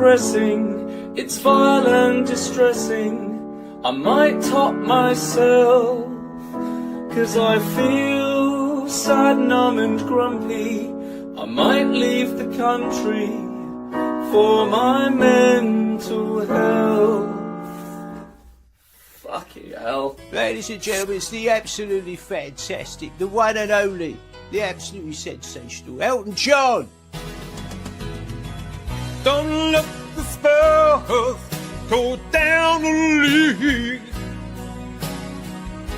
pressing, it's vile and distressing. I might top myself, 'cause I feel sad, numb and grumpy. I might leave the country for my mental health. Fucking hell. Ladies and gentlemen, it's the absolutely fantastic, the one and only, the absolutely sensational Elton John. Don't let the Spurs go down the league.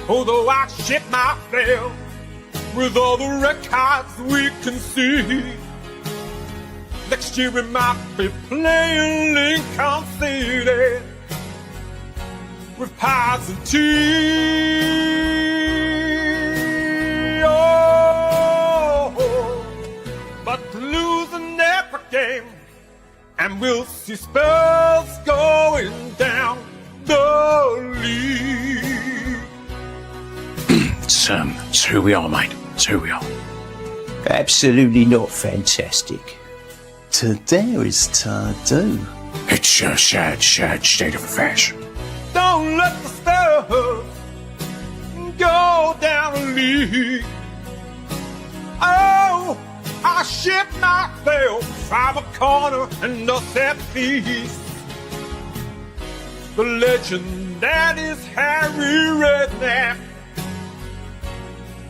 Although I shit myself with all the records we can see. Next year we might be playing Lincoln City with pies and tea. Oh, but losing every game, and we'll see Spurs going down the league. It's who we are, mate. It's who we are. Absolutely not fantastic. To dare is to do. It's a sad state of affairs. Don't let the Spurs go down the league. Oh, I shit myself from a corner and a set piece. The legend that is Harry Redknapp.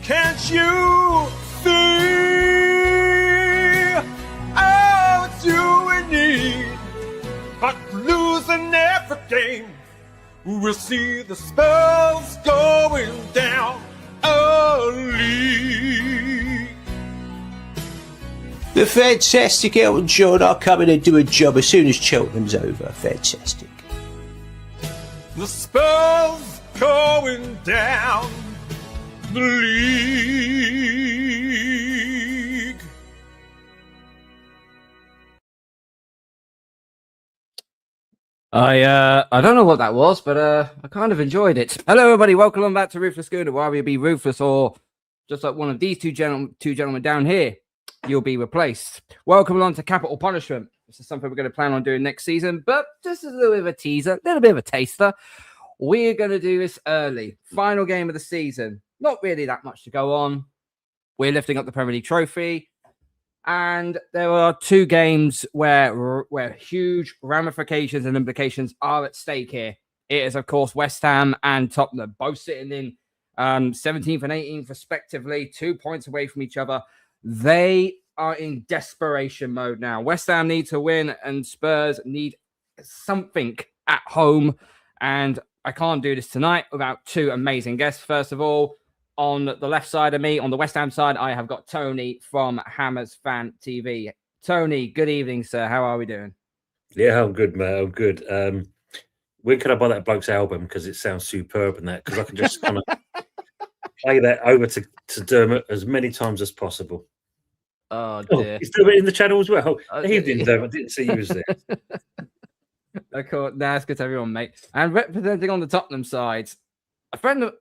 Can't you see? Oh, it's you we need. But losing every game, we'll see the Spurs going down a league. The fantastic Elton John, I'll come in and do a job as soon as Cheltenham's over. Fantastic. The Spurs going down the league. I don't know what that was, but I kind of enjoyed it. Hello, everybody. Welcome back to Ruthless Gooner, where you'll be ruthless, or just like one of these two gentlemen down here, you'll be replaced. Welcome along to Capital Punishment. This is something we're going to plan on doing next season, but just a little bit of a teaser, a little bit of a taster. We're going to do this early. Final game of the season. Not really that much to go on. We're lifting up the Premier League trophy. And there are two games where huge ramifications and implications are at stake here. It is, of course, West Ham and Tottenham, both sitting in 17th and 18th, respectively, 2 points away from each other. They are in desperation mode now. West Ham need to win, and Spurs need something at home. And I can't do this tonight without two amazing guests. First of all, on the left side of me, on the West Ham side, I have got Tony from Hammers Fan TV. Tony, good evening, sir. How are we doing? Yeah, I'm good, mate. I'm good. When can I buy that bloke's album? Because it sounds superb and that, because I can just kind of play that over to Dermot as many times as possible. Oh, dear. He's doing it in the channel as well. Evening, Dermot. I didn't see you was there. Of course, it's good to everyone, mate. And representing on the Tottenham side,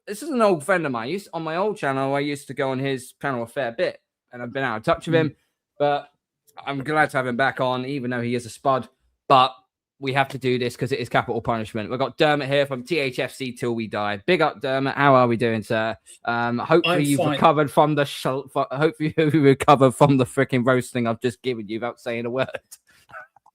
this is an old friend of mine. On my old channel, I used to go on his channel a fair bit, and I've been out of touch with him. But I'm glad to have him back on, even though he is a spud. But we have to do this because it is Capital Punishment. We've got Dermot here from THFC Till We Die. Big up, Dermot. How are we doing, sir? Hopefully you've recovered from the hopefully you recovered from the freaking roasting I've just given you without saying a word.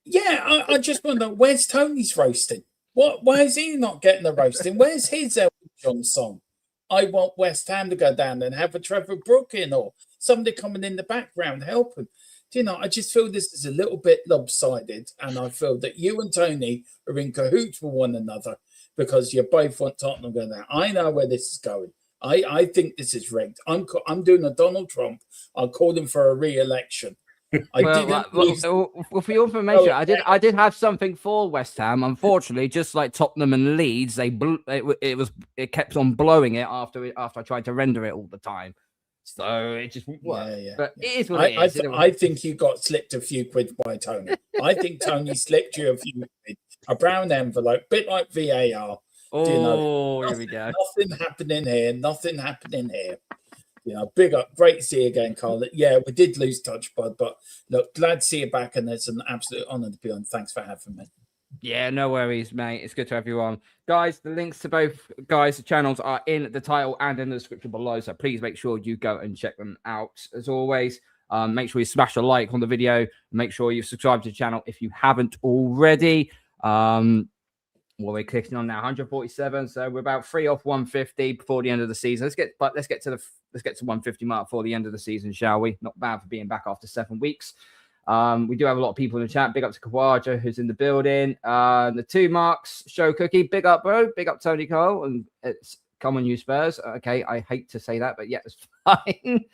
Yeah, I just wonder, where's Tony's roasting? Why is he not getting the roasting? Where's his Elton John song? I want West Ham to go down and have a Trevor Brook in, or somebody coming in the background helping. Do you know, I just feel this is a little bit lopsided, and I feel that you and Tony are in cahoots with one another because you both want Tottenham to go down. I know where this is going. I think this is rigged. I'm doing a Donald Trump. I'll call him for a re-election. For your information, I did have something for West Ham. Unfortunately, just like Tottenham and Leeds, it kept on blowing it after I tried to render it all the time. So it just worked. Yeah. But it is what it is. I think you got slipped a few quid by Tony. I think Tony slipped you a few quid, a brown envelope, bit like VAR. Oh, here we go. Nothing happening here. Big up. Great to see you again, Karl. Yeah, we did lose touch, bud, but look, glad to see you back, and it's an absolute honour to be on. Thanks for having me. Yeah, no worries, mate. It's good to have you on. Guys, the links to both guys' channels are in the title and in the description below, so please make sure you go and check them out. As always, make sure you smash a like on the video. Make sure you subscribe to the channel if you haven't already. What we're clicking on now, 147. So we're about 3 off 150 before the end of the season. Let's get to 150 mark before the end of the season, shall we? Not bad for being back after 7 weeks. We do have a lot of people in the chat. Big up to Kawaja, who's in the building. The 2 marks, Show Cookie. Big up, bro. Big up, Tony Karl. And it's come on, you Spurs. Okay, I hate to say that, but yeah, it's fine.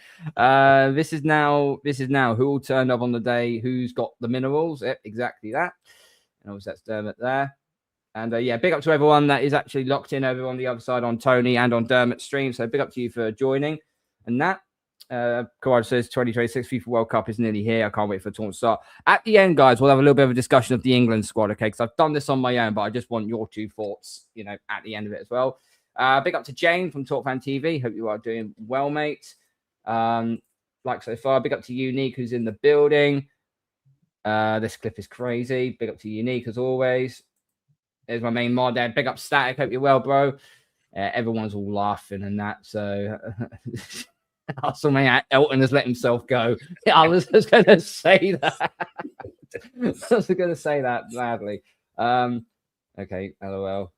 This is now who will turn up on the day, who's got the minerals. Yep, exactly that. And obviously that's Dermot there. And yeah, big up to everyone that is actually locked in over on the other side on Tony and on Dermot's stream. So big up to you for joining. And that, Karl says 2026 FIFA World Cup is nearly here. I can't wait for the tournament to start. At the end, guys, we'll have a little bit of a discussion of the England squad, okay? Because I've done this on my own, but I just want your 2 thoughts, at the end of it as well. Big up to Jane from Talk Fan TV. Hope you are doing well, mate. Like so far, big up to Unique, who's in the building. This clip is crazy. Big up to Unique as always. There's my main mod there. Big up Static. Hope you're well, bro. Everyone's all laughing and that. So, also, man, Elton has let himself go. I was just going to say that. I was going to say that gladly. Okay, LOL.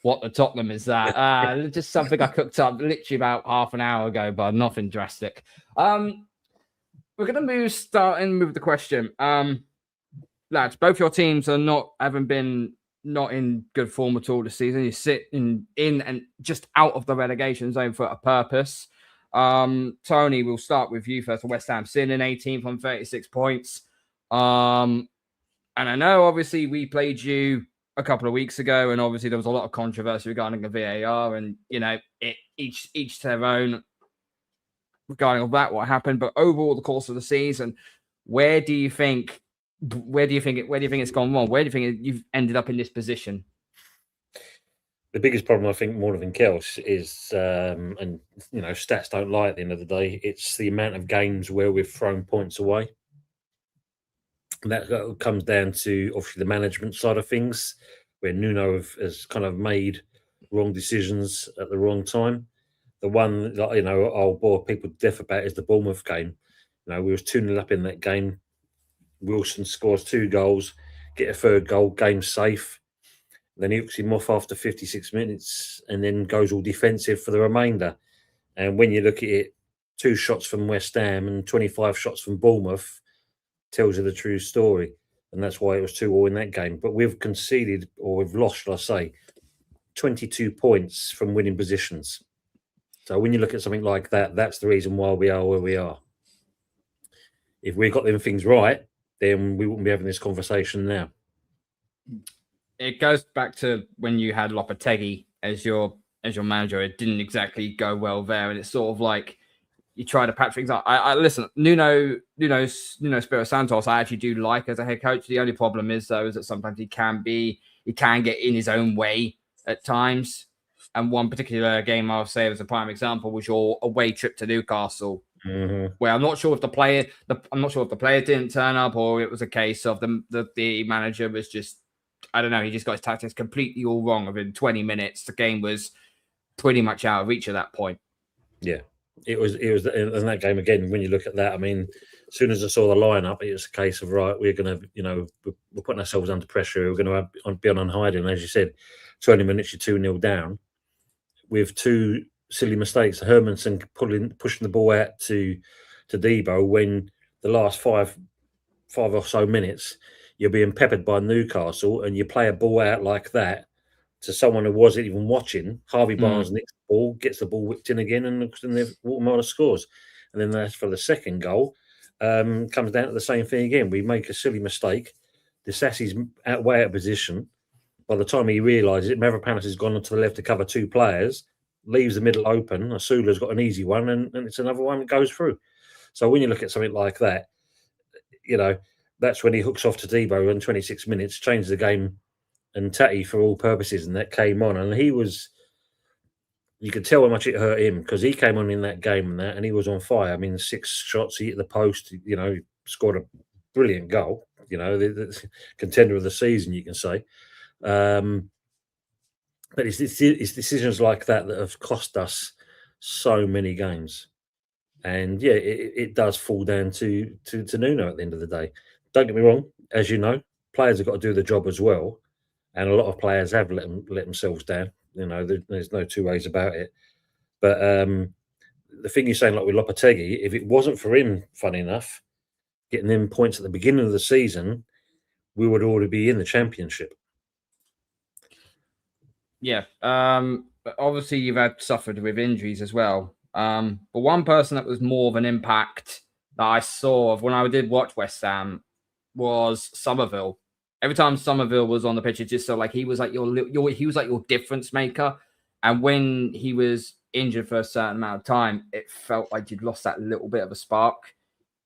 What the Tottenham is that? Just something I cooked up literally about half an hour ago, but nothing drastic. We're going to start with the question. Lads, both your teams are not in good form at all this season. You sit in and just out of the relegation zone for a purpose. Tony, we'll start with you first. West Ham sitting in 18th on 36 points. And I know obviously we played you a couple of weeks ago, and obviously there was a lot of controversy regarding the VAR, and each to their own regarding that what happened. But overall, the course of the season, where do you think it's gone wrong? Where do you think you've ended up in this position? The biggest problem, I think, more than anything else, is, and stats don't lie at the end of the day, it's the amount of games where we've thrown points away. And that comes down to, obviously, the management side of things, where Nuno has kind of made wrong decisions at the wrong time. The one that, I'll bore people to death about is the Bournemouth game. We was 2-0 up in that game. Wilson scores 2 goals, get a 3rd goal, game safe. Then he hooks him off after 56 minutes and then goes all defensive for the remainder. And when you look at it, 2 shots from West Ham and 25 shots from Bournemouth tells you the true story. And that's why it was 2-2 in that game. But we've conceded, or we've lost, shall I say, 22 points from winning positions. So when you look at something like that, that's the reason why we are where we are. If we got them things right, then we wouldn't be having this conversation now. It goes back to when you had Lopetegui as your manager. It didn't exactly go well there, and it's sort of like you try to patch things up. I listen, Nuno Espirito Santos, I actually do like as a head coach. The only problem is though is that sometimes he can get in his own way at times. And one particular game I'll say as a prime example was your away trip to Newcastle, where I'm not sure if the player didn't turn up, or it was a case of the manager was just, I don't know, he just got his tactics completely all wrong. Within 20 minutes, the game was pretty much out of reach at that point. Yeah, it was in that game again. When you look at that, I mean, as soon as I saw the lineup, it was a case of, right, we're going to, we're putting ourselves under pressure. We're going to be on hiding. As you said, 20 minutes, you're 2-0 down with 2 silly mistakes. Hermanson pushing the ball out to Debo when the last five or so minutes you're being peppered by Newcastle, and you play a ball out like that to someone who wasn't even watching. Harvey Barnes nicks the ball, gets the ball whipped in again, and Watermiller scores. And then that's for the second goal. Comes down to the same thing again. We make a silly mistake. Disasi's way out of position. By the time he realises it, Mavropanos has gone onto the left to cover 2 players, leaves the middle open. Asula's got an easy one, and it's another one that goes through. So when you look at something like that, that's when he hooks off to Debo in 26 minutes, changes the game, and Tatty for all purposes, and that came on. And he was you could tell how much it hurt him because he came on in that game and he was on fire. I mean, 6 shots, he hit the post, scored a brilliant goal, the contender of the season, you can say. But it's decisions like that that have cost us so many games. And yeah, it does fall down to Nuno at the end of the day. Don't get me wrong, as you know, players have got to do the job as well. And a lot of players have let themselves down. There's no two ways about it. But the thing you're saying, like with Lopetegui, if it wasn't for him, funny enough, getting them points at the beginning of the season, we would already be in the Championship. Yeah. But obviously, you've had suffered with injuries as well. But one person that was more of an impact that I saw of when I did watch West Ham was Somerville. Every time Somerville was on the pitch, it just felt like he was like your difference maker. And when he was injured for a certain amount of time, it felt like you'd lost that little bit of a spark.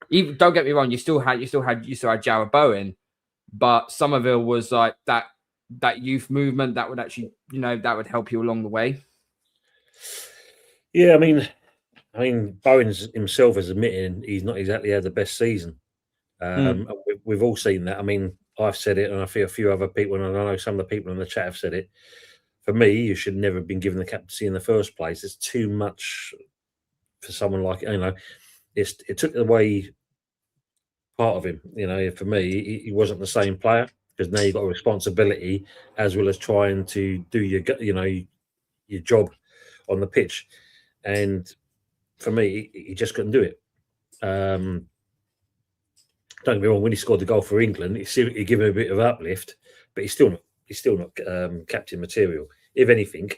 Even don't get me wrong, you still had Jarrod Bowen, but Somerville was like that youth movement that would actually, that would help you along the way. Yeah, I mean, Bowen's himself is admitting he's not exactly had the best season. We've all seen that. I mean, I've said it, and I feel a few other people, and I know some of the people in the chat have said it. For me, you should never have been given the captaincy in the first place. It's too much for someone like, it took away part of him. For me, he wasn't the same player because now you've got a responsibility as well as trying to do your job on the pitch. And for me, he just couldn't do it. Don't get me wrong, when he scored the goal for England, he gave him a bit of uplift, but he's still not captain material. If anything,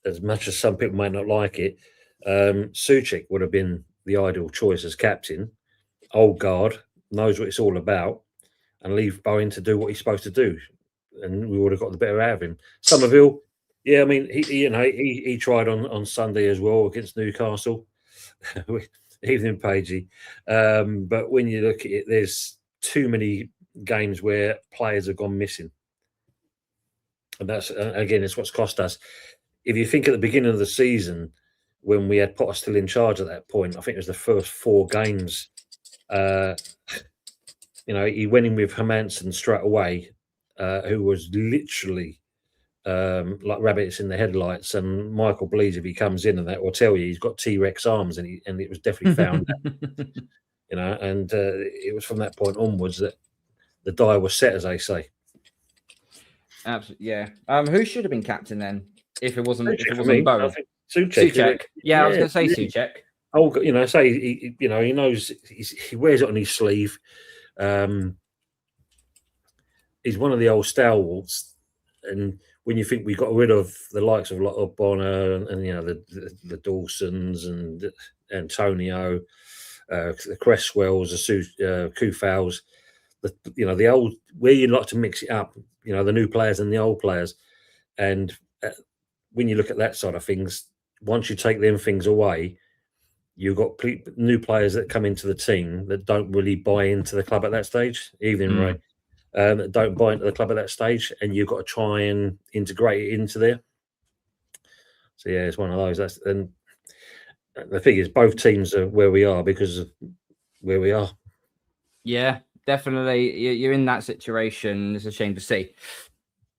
as much as some people might not like it, Souček would have been the ideal choice as captain. Old guard, knows what it's all about, and leave Bowen to do what he's supposed to do, and we would have got the better out of him. Somerville, yeah, I mean, he tried on Sunday as well against Newcastle. Evening, Pagey. But when you look at it, there's too many games where players have gone missing. And that's, again, it's what's cost us. If you think at the beginning of the season, when we had Potter still in charge at that point, I think it was the first 4 games, he went in with Hermansen straight away, who was literally like rabbits in the headlights, and Michael believes if he comes in and that will tell you he's got T-Rex arms, and it was definitely found. And it was from that point onwards that the die was set, as they say. Absolutely, yeah. Who should have been captain then if it wasn't Bowen? Souček. Yeah, I was going to say Souček. Oh, say he knows he wears it on his sleeve. He's one of the old stalwarts, and when you think we got rid of the likes of like Bonner and the Dawsons and Antonio, the Cresswells, the Kufals, the old, where you like to mix it up, the new players and the old players, and when you look at that side of things, once you take them things away, you've got new players that come into the team that don't really buy into the club at that stage, even Ray. That don't buy into the club at that stage, and you've got to try and integrate it into there. So yeah, it's one of those. And the thing is, both teams are where we are because of where we are. Yeah, definitely. You're in that situation. It's a shame to see.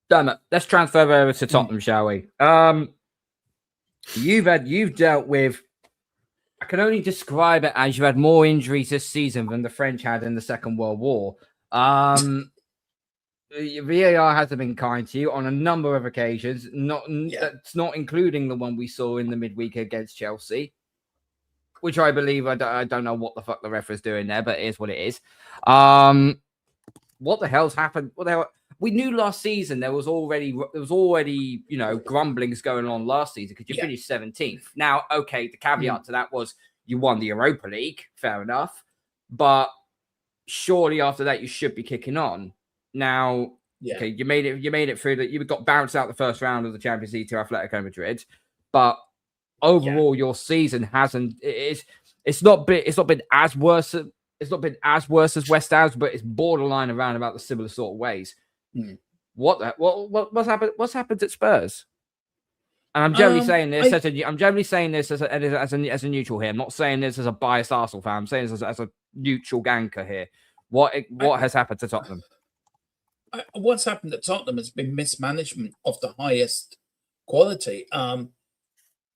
Damn it. Let's transfer over to Tottenham, shall we? You've dealt with. I can only describe it as you had more injuries this season than the French had in the Second World War. VAR hasn't been kind to you on a number of occasions. That's not including the one we saw in the midweek against Chelsea, which I believe I don't know what the fuck the ref was doing there, but it is what it is. What the hell's happened? What the hell? We knew last season there was already grumblings going on last season because you finished 17th. Now, okay, the caveat to that was you won the Europa League, fair enough, but surely after that you should be kicking on. Now, okay, you made it through that. You got bounced out the first round of the Champions League to Atletico Madrid, but overall your season hasn't. It's not been as worse. It's not been as worse as West Ham's, but it's borderline around about the similar sort of ways. What's happened? What's happened at Spurs? And I'm generally saying this as a neutral here. I'm not saying this as a biased Arsenal fan. I'm saying this as a neutral ganker here. What has happened to Tottenham? What's happened at Tottenham has been mismanagement of the highest quality.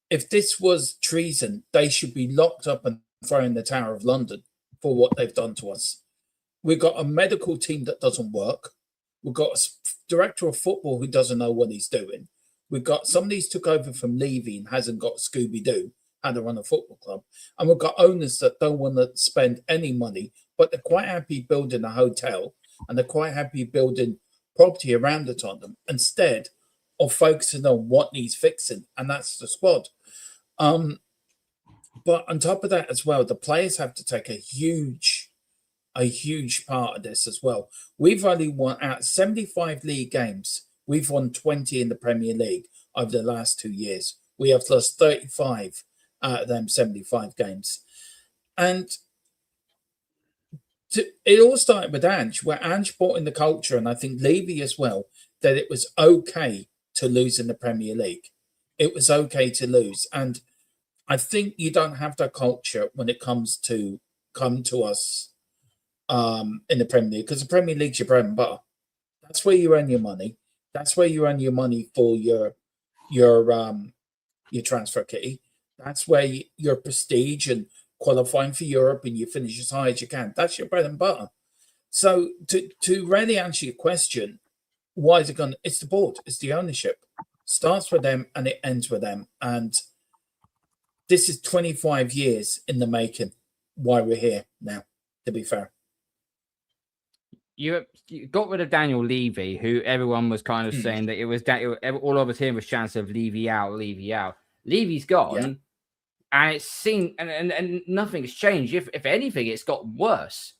If this was treason, they should be locked up and thrown in the Tower of London for what they've done to us. We've got a medical team that doesn't work. We've got a director of football who doesn't know what he's doing. We've got somebody who's took over from Levy and hasn't got Scooby-Doo how to run a football club. And we've got owners that don't want to spend any money, but they're quite happy building a hotel and they're quite happy building property around the Tottenham instead of focusing on what needs fixing, and that's the squad. But on top of that as well, the players have to take a huge part of this as well. We've only won out 75 league games. We've won 20 in the Premier League over the last 2 years. We have lost 35 out of them 75 games. And it all started with Ange, where Ange brought in the culture, and I think Levy as well, that it was okay to lose in the Premier League. It was okay to lose. And I think you don't have that culture when it comes to come to us in the Premier League, because the Premier League's your bread and butter. That's where you earn your money. That's where you earn your money for your transfer kitty. That's where your prestige and qualifying for Europe and you finish as high as you can. That's your bread and butter. So to really answer your question, why is it going? It's the board. It's the ownership. Starts with them and it ends with them. And this is 25 years in the making. Why we're here now, to be fair. You got rid of Daniel Levy, who everyone was kind of saying that it was all of us here was chance of Levy out. Levy's gone, and it's seen, and nothing's changed. If anything, it's got worse.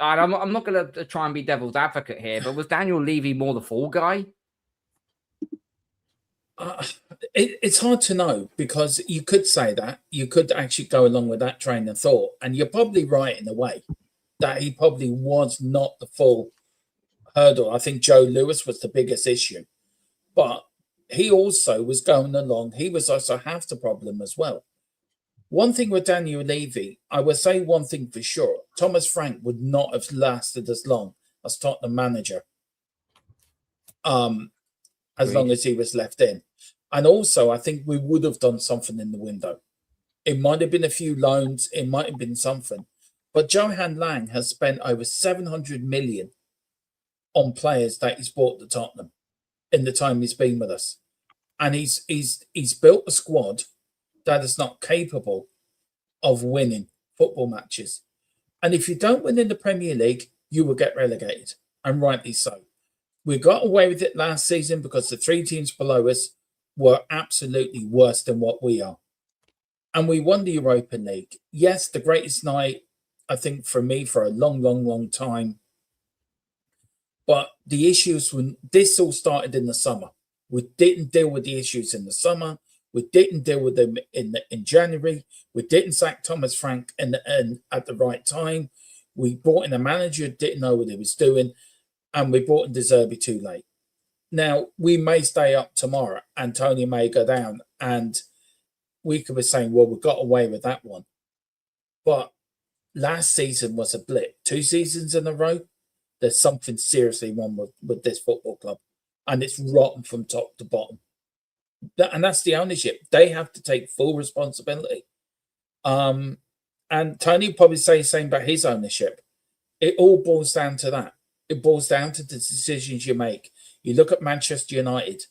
And I'm not going to try and be devil's advocate here, but was Daniel Levy more the fall guy? It's hard to know, because you could say that. You could actually go along with that train of thought, and you're probably right in a way that he probably was not the full hurdle. I think Joe Lewis was the biggest issue, but he also was going along. He was also half the problem as well. One thing with Daniel Levy, I would say one thing for sure: Thomas Frank would not have lasted as long as Tottenham manager, as long as he was left in. And also, I think we would have done something in the window. It might have been a few loans. It might have been something. But Johan Lang has spent over 700 million on players that he's bought to Tottenham in the time he's been with us. And he's built a squad that is not capable of winning football matches. And if you don't win in the Premier League, you will get relegated, and rightly so. We got away with it last season because the 3 teams below us were absolutely worse than what we are. And we won the Europa League. Yes, the greatest night, I think, for me, for a long, long, long time. But the issues, when this all started in the summer, we didn't deal with the issues in the summer. We didn't deal with them in January. We didn't sack Thomas Frank at the right time. We brought in a manager who didn't know what he was doing, and we brought in De Zerbi too late. Now, we may stay up tomorrow and Tony may go down, and we could be saying, well, we got away with that one. But last season was a blip. 2 seasons in a row, there's something seriously wrong with this football club, and it's rotten from top to bottom. And that's the ownership. They have to take full responsibility. And Tony will probably say the same about his ownership. It all boils down to that. It boils down to the decisions you make. You look at Manchester United.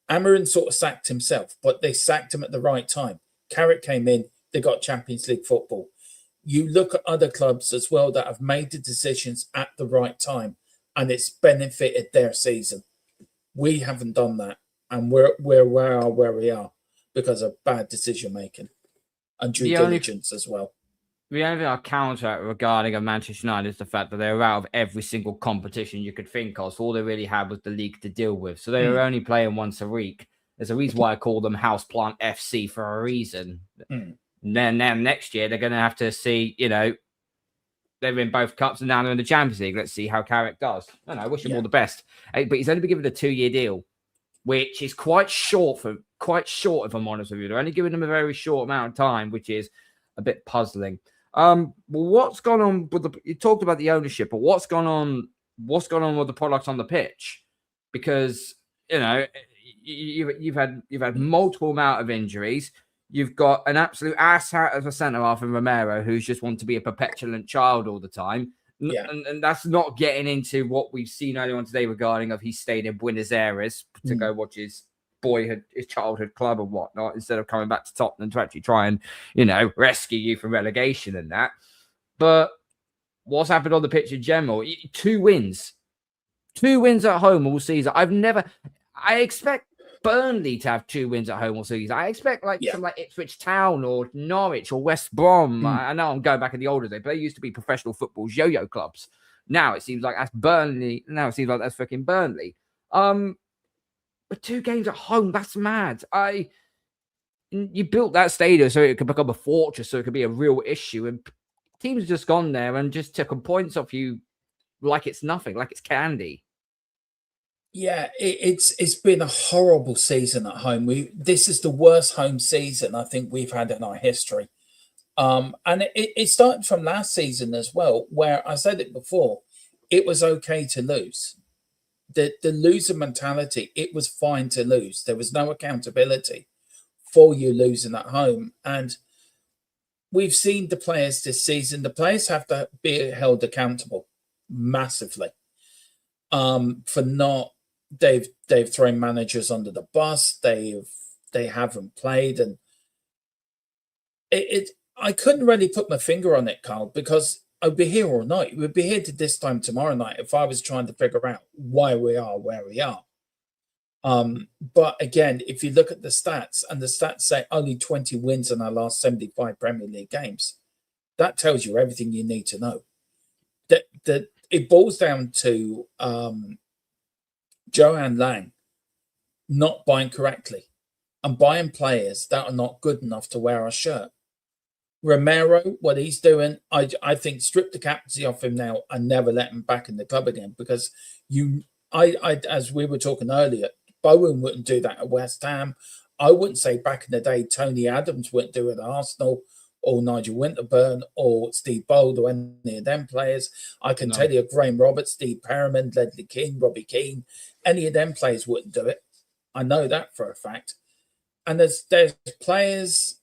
Amarin sort of sacked himself, but they sacked him at the right time. Carrick came in, they got Champions League football. You look at other clubs as well that have made the decisions at the right time, and it's benefited their season. We haven't done that, and we're where we are because of bad decision making and due diligence as well. The only thing I counter regarding a Manchester United is the fact that they were out of every single competition you could think of. So all they really had was the league to deal with. So they were only playing once a week. There's a reason why I call them Houseplant FC for a reason. Then next year, they're going to have to see, they're in both cups and now they're in the Champions League. Let's see how Carrick does. I wish him all the best. But he's only been given a 2-year deal, which is quite short for quite short, if I'm honest with you. They're only giving them a very short amount of time, which is a bit puzzling. What's gone on with you talked about the ownership, but what's gone on with the products on the pitch? Because you've had multiple amount of injuries. You've got an absolute asshat as a centre half in Romero, who's just want to be a perpetuant child all the time. Yeah. And that's not getting into what we've seen earlier on today regarding he stayed in Buenos Aires to go watch his childhood club and whatnot, instead of coming back to Tottenham to actually try and, rescue you from relegation and that. But what's happened on the pitch in general? 2 wins at home all season. I expect Burnley to have 2 wins at home all season. I expect some like Ipswich Town or Norwich or West Brom. I know I'm going back in the older days, but they used to be professional football's yo-yo clubs. Now it seems like that's Burnley. Now it seems like that's fucking Burnley. But 2 games at home, that's mad. You built that stadium so it could become a fortress, so it could be a real issue. And teams have just gone there and just taken points off you like it's nothing, like it's candy. Yeah, it's been a horrible season at home. This is the worst home season I think we've had in our history. And it started from last season as well, where I said it before, it was okay to lose. The loser mentality, it was fine to lose. There was no accountability for you losing at home. And we've seen the players this season. The players have to be held accountable massively for not. They've thrown managers under the bus. They haven't played, and I couldn't really put my finger on it, Karl, because I'd be here all night. We'd be here to this time tomorrow night if I was trying to figure out why we are where we are. But again, if you look at the stats, and the stats say only 20 wins in our last 75 Premier League games, that tells you everything you need to know. That it boils down to Joanne Lang not buying correctly and buying players that are not good enough to wear our shirt. Romero, what he's doing, I think strip the captaincy off him now and never let him back in the club again, because as we were talking earlier, Bowen wouldn't do that at West Ham. I wouldn't say back in the day Tony Adams wouldn't do it at Arsenal, or Nigel Winterburn, or Steve Bold, or any of them players. I can tell you Graham Roberts, Steve Perriman, Ledley King, Robbie Keane, any of them players wouldn't do it. I know that for a fact. And there's players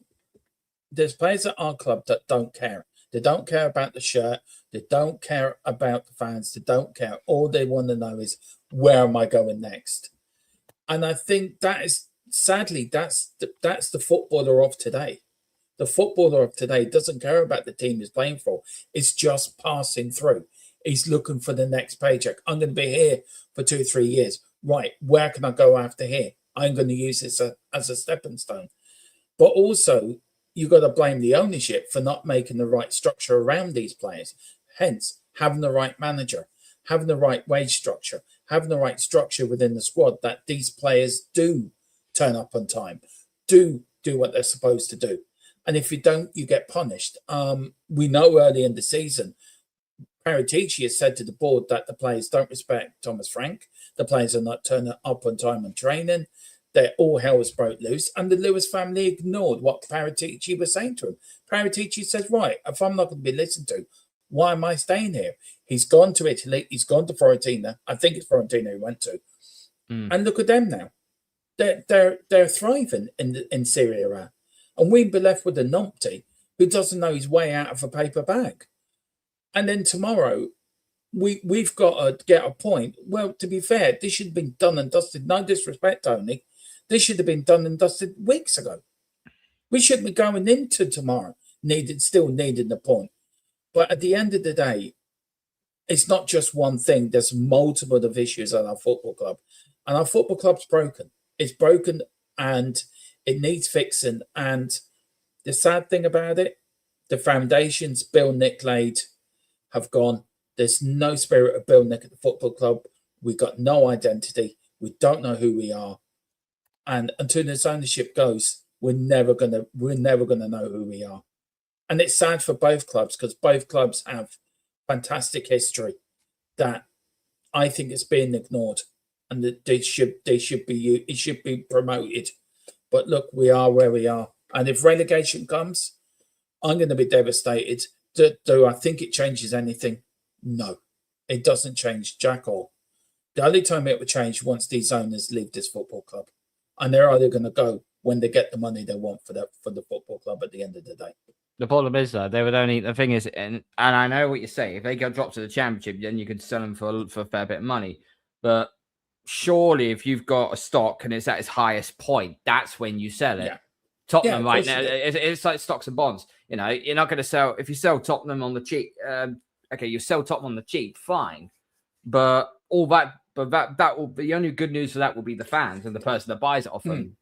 at our club that don't care. They don't care about the shirt. They don't care about the fans. They don't care. All they want to know is, where am I going next? And I think that is, sadly, that's the footballer of today. The footballer of today doesn't care about the team he's playing for. It's just passing through. He's looking for the next paycheck. I'm going to be here for 2-3 years. Right, where can I go after here? I'm going to use this as a stepping stone. But also, you've got to blame the ownership for not making the right structure around these players. Hence, having the right manager, having the right wage structure, having the right structure within the squad, that these players do turn up on time, do what they're supposed to do. And if you don't, you get punished. We know early in the season, Paratici has said to the board that the players don't respect Thomas Frank. The players are not turning up on time on training. They're all hell was broke loose. And the Lewis family ignored what Paratici was saying to him. Paratici says, right, if I'm not going to be listened to, why am I staying here? He's gone to Italy. He's gone to Fiorentina. I think it's Fiorentina he went to. And look at them now. They're thriving in Serie A. And we'd be left with a numpty who doesn't know his way out of a paper bag. And then tomorrow, we've got to get a point. Well, to be fair, this should have been done and dusted. No disrespect, Tony. This should have been done and dusted weeks ago. We shouldn't be going into tomorrow still needing the point. But at the end of the day, it's not just one thing. There's multiple of issues at our football club. And our football club's broken. It's broken and it needs fixing. And the sad thing about it, the foundations Bill Nick laid have gone. There's no spirit of Bill Nick at the football club. We've got no identity. We don't know who we are. And until this ownership goes, we're never gonna know who we are. And it's sad for both clubs, because both clubs have fantastic history that I think is being ignored, and that it should be promoted. But look, we are where we are. And if relegation comes, I'm going to be devastated. Do I think it changes anything? No, it doesn't change jack all. The only time it will change once these owners leave this football club. And they're either going to go when they get the money they want for the football club at the end of the day. The problem is, though, they would only. The thing is, and I know what you say. If they got dropped to the championship, then you could sell them for a fair bit of money. But surely, if you've got a stock and it's at its highest point, that's when you sell it. Yeah. Tottenham Yeah, right now, it's like stocks and bonds. You know, you're not going to sell if you sell Tottenham on the cheap. Okay, you sell Tottenham on the cheap, fine. But that will be the only good news for that will be the fans and the person that buys it off them.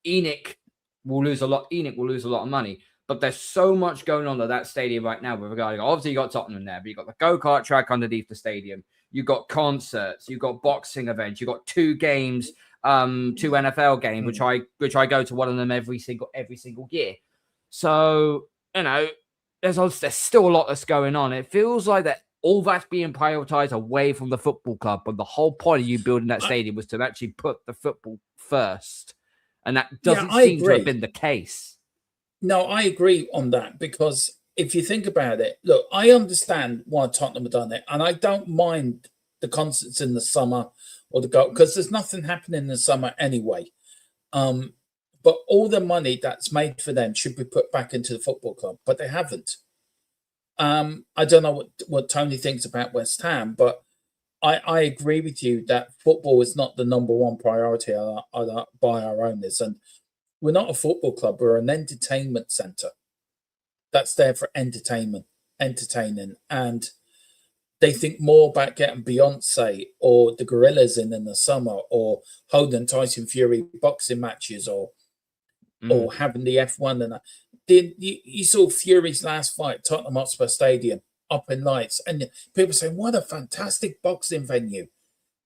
ENIC will lose a lot. ENIC will lose a lot of money. But there's so much going on at that stadium right now with regarding, obviously, you got Tottenham there, but you got the go-kart track underneath the stadium. You got concerts, you got boxing events, you got 2 games, 2 NFL games, which I go to one of them every single year. So, you know, there's still a lot that's going on. It feels like that all that's being prioritized away from the football club, but the whole point of you building that stadium was to actually put the football first. And that doesn't seem to have been the case. No, I agree on that, because if you think about it, look, I understand why Tottenham have done it, and I don't mind the concerts in the summer or the go, because there's nothing happening in the summer anyway. But all the money that's made for them should be put back into the football club, but they haven't. I don't know what Tony thinks about West Ham, but I agree with you that football is not the number one priority by our owners. And we're not a football club. We're an entertainment centre that's there for entertainment, entertaining. And they think more about getting Beyonce or the Gorillas in the summer, or holding Tyson Fury boxing matches, or having the F1. And you saw Fury's last fight, Tottenham Hotspur Stadium, up in lights. And people saying, what a fantastic boxing venue.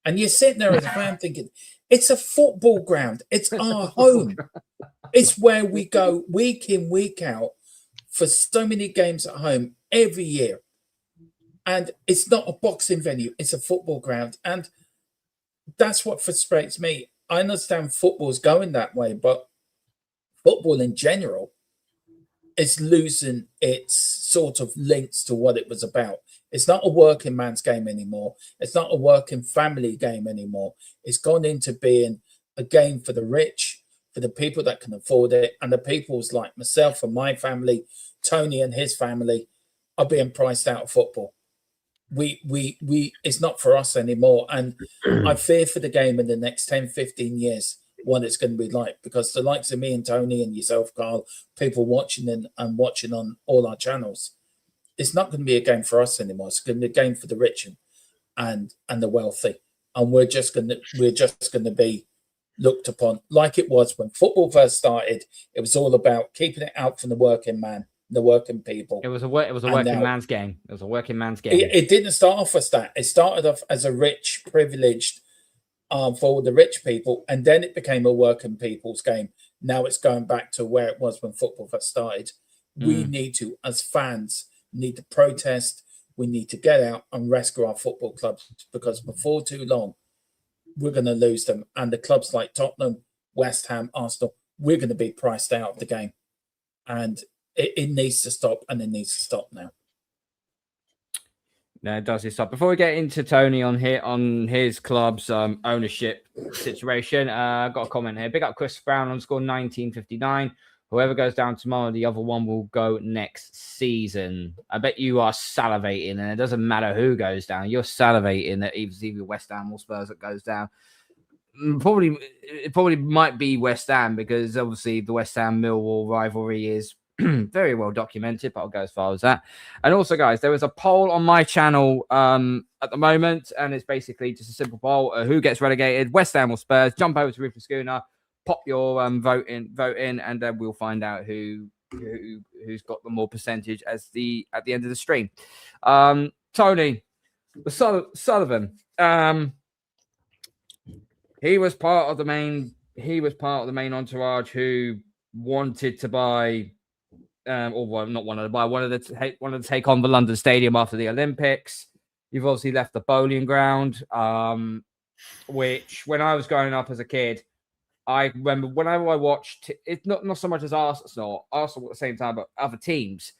And you're sitting there as a fan thinking, it's a football ground. It's our home. It's where we go week in, week out for so many games at home every year. And it's not a boxing venue. It's a football ground. And that's what frustrates me. I understand football's going that way, but football in general is losing its sort of links to what it was about. It's not a working man's game anymore. It's not a working family game anymore. It's gone into being a game for the rich, for the people that can afford it, and the people's like myself and my family, Tony and his family, are being priced out of football. It's not for us anymore. And I fear for the game in the next 10, 15 years, what it's going to be like, because the likes of me and Tony and yourself, Karl, people watching and watching on all our channels, it's not going to be a game for us anymore. It's going to be a game for the rich and the wealthy. And we're just going to be looked upon like it was when football first started. It was all about keeping it out from the working man, the working people. It was a working man's game. It was a working man's game. It didn't start off as that. It started off as a rich, privileged, for the rich people, and then it became a working people's game. Now it's going back to where it was when football first started. We need to, as fans, need to protest. We need to get out and rescue our football clubs, because before too long, we're going to lose them. And the clubs like Tottenham, West Ham, Arsenal, we're going to be priced out of the game. And it needs to stop, and it needs to stop now. No, it does stop. Before we get into Tony on his club's ownership situation, I've got a comment here. Big up Chris Brown _ 1959. Whoever goes down tomorrow, the other one will go next season. I bet you are salivating, and it doesn't matter who goes down. You're salivating that either West Ham or Spurs that goes down. It probably might be West Ham, because obviously the West Ham Millwall rivalry is very well documented, but I'll go as far as that. And also, guys, there is a poll on my channel at the moment, and it's basically just a simple poll: who gets relegated, West Ham or Spurs? Jump over to Ruthless Gooner, pop your vote in, and then we'll find out who's got the more percentage at the end of the stream. Tony Sullivan, he was part of the main entourage who wanted to buy. Wanted to take on the London Stadium after the Olympics. You've obviously left the bowling ground, which when I was growing up as a kid, I remember whenever I watched it's not so much as Arsenal at the same time, but other teams.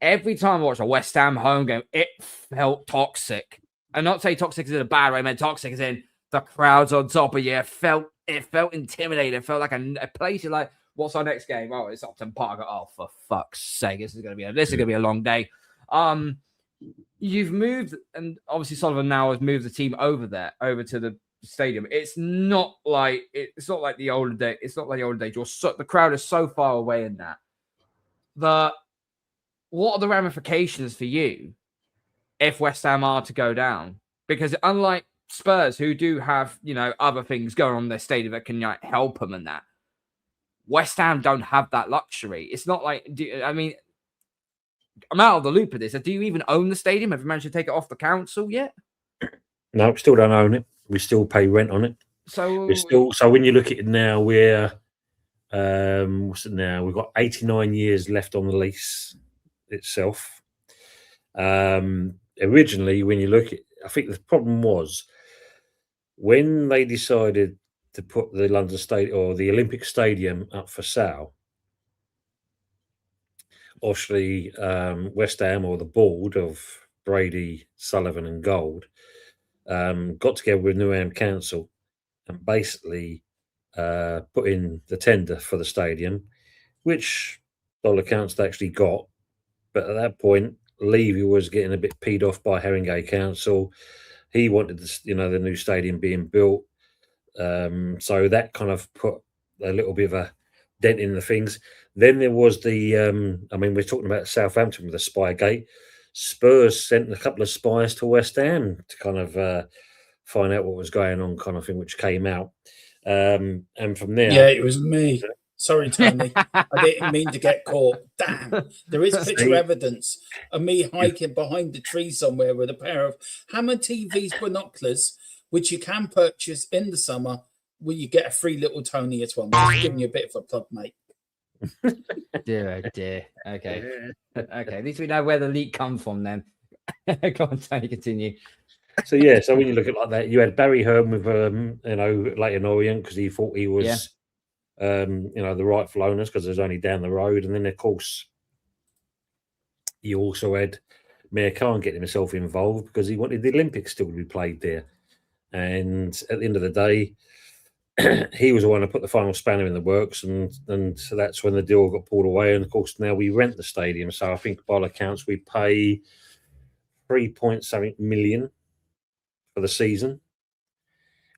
Every time I watched a West Ham home game, it felt toxic. And not say toxic is in a bad way, I meant toxic is in the crowds on top of you. It felt intimidating. It felt like a place you're like, what's our next game? Oh, it's Upton Park. Oh, for fuck's sake, this is gonna be a long day. You've moved, and obviously Sullivan now has moved the team over to the stadium. It's not like the older day. It's not like the older days. The crowd is so far away in that. What are the ramifications for you if West Ham are to go down? Because unlike Spurs, who do have other things going on in their stadium that can help them and that, West Ham don't have that luxury. It's not like I'm out of the loop of this. Do you even own the stadium? Have you managed to take it off the council yet? No, we still don't own it. We still pay rent on it. So when you look at it now, we're what's it now? We've got 89 years left on the lease itself. Originally, when you look at, I think the problem was when they decided to put the London Stadium or the Olympic Stadium up for sale. Obviously, West Ham or the board of Brady, Sullivan, and Gold got together with Newham Council and basically put in the tender for the stadium, which all accounts they actually got. But at that point, Levy was getting a bit peed off by Haringey Council. He wanted the new stadium being built. So that kind of put a little bit of a dent in the things. Then there was we're talking about Southampton with the Spygate. Spurs sent a couple of spies to West Ham to kind of find out what was going on, kind of thing, which came out. And from there... Yeah, it was me. Sorry, Tony. I didn't mean to get caught. Damn. There is picture evidence of me hiking behind the tree somewhere with a pair of Hammer TV's binoculars, which you can purchase in the summer, where you get a free little Tony as well. I'm just giving you a bit of a plug, mate. Dear, oh dear. Okay. Okay. At least we know where the leak comes from then. Go on, Tony, continue. So when you look at it like that, you had Barry Hearn with Leighton Orient because he thought he was the rightful owners because it was only down the road. And then of course you also had Mayor Khan getting himself involved because he wanted the Olympics still to be played there. And at the end of the day, he was the one to put the final spanner in the works, and so that's when the deal got pulled away. And of course, now we rent the stadium. So I think by all accounts, we pay 3.7 million for the season,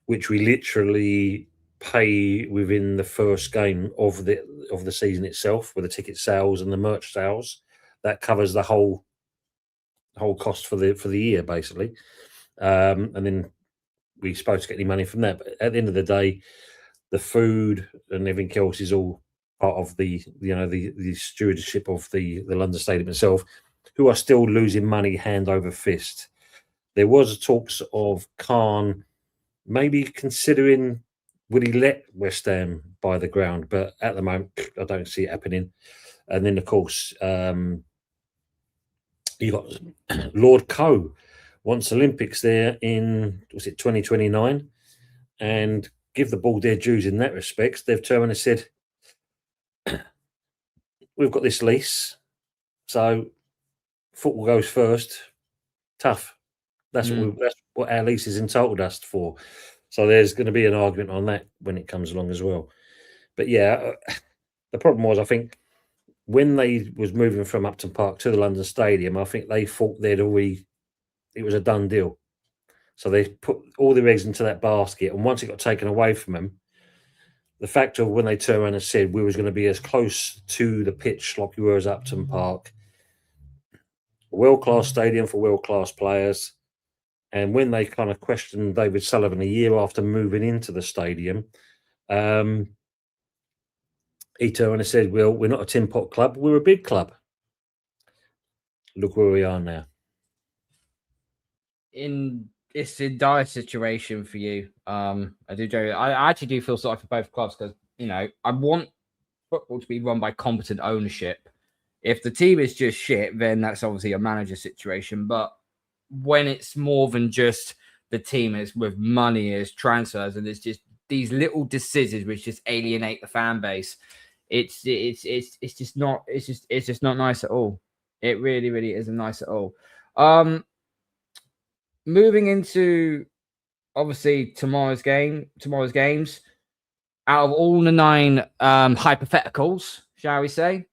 which we literally pay within the first game of the season itself, with the ticket sales and the merch sales. That covers the whole cost for the year, basically, and then we're supposed to get any money from that. But at the end of the day, the food and everything else is all part of the stewardship of the London Stadium itself, who are still losing money hand over fist. There was talks of Khan maybe considering would he let West Ham buy the ground, but at the moment I don't see it happening. And then of course you got Lord Coe wants Olympics there in 2029, and give the ball their dues in that respect. They've turned and said, we've got this lease, so football goes first. Tough. That's what our lease is entitled us for. So there's going to be an argument on that when it comes along as well. But yeah, the problem was, I think, when they was moving from Upton Park to the London Stadium, I think they thought it was a done deal. So they put all their eggs into that basket. And once it got taken away from them, the fact of when they turned around and said we was going to be as close to the pitch like we were as Upton Park, world-class stadium for world-class players. And when they kind of questioned David Sullivan a year after moving into the stadium, he turned around and said, well, we're not a tin pot club, we're a big club. Look where we are now. It's a dire situation for you. I actually do feel sorry for both clubs because I want football to be run by competent ownership. If the team is just shit, then that's obviously a manager situation. But when it's more than just the team, is with money, is transfers, and it's just these little decisions which just alienate the fan base. It's just not nice at all. It really, really isn't nice at all. Moving into obviously tomorrow's games. Out of all the 9 hypotheticals, shall we say,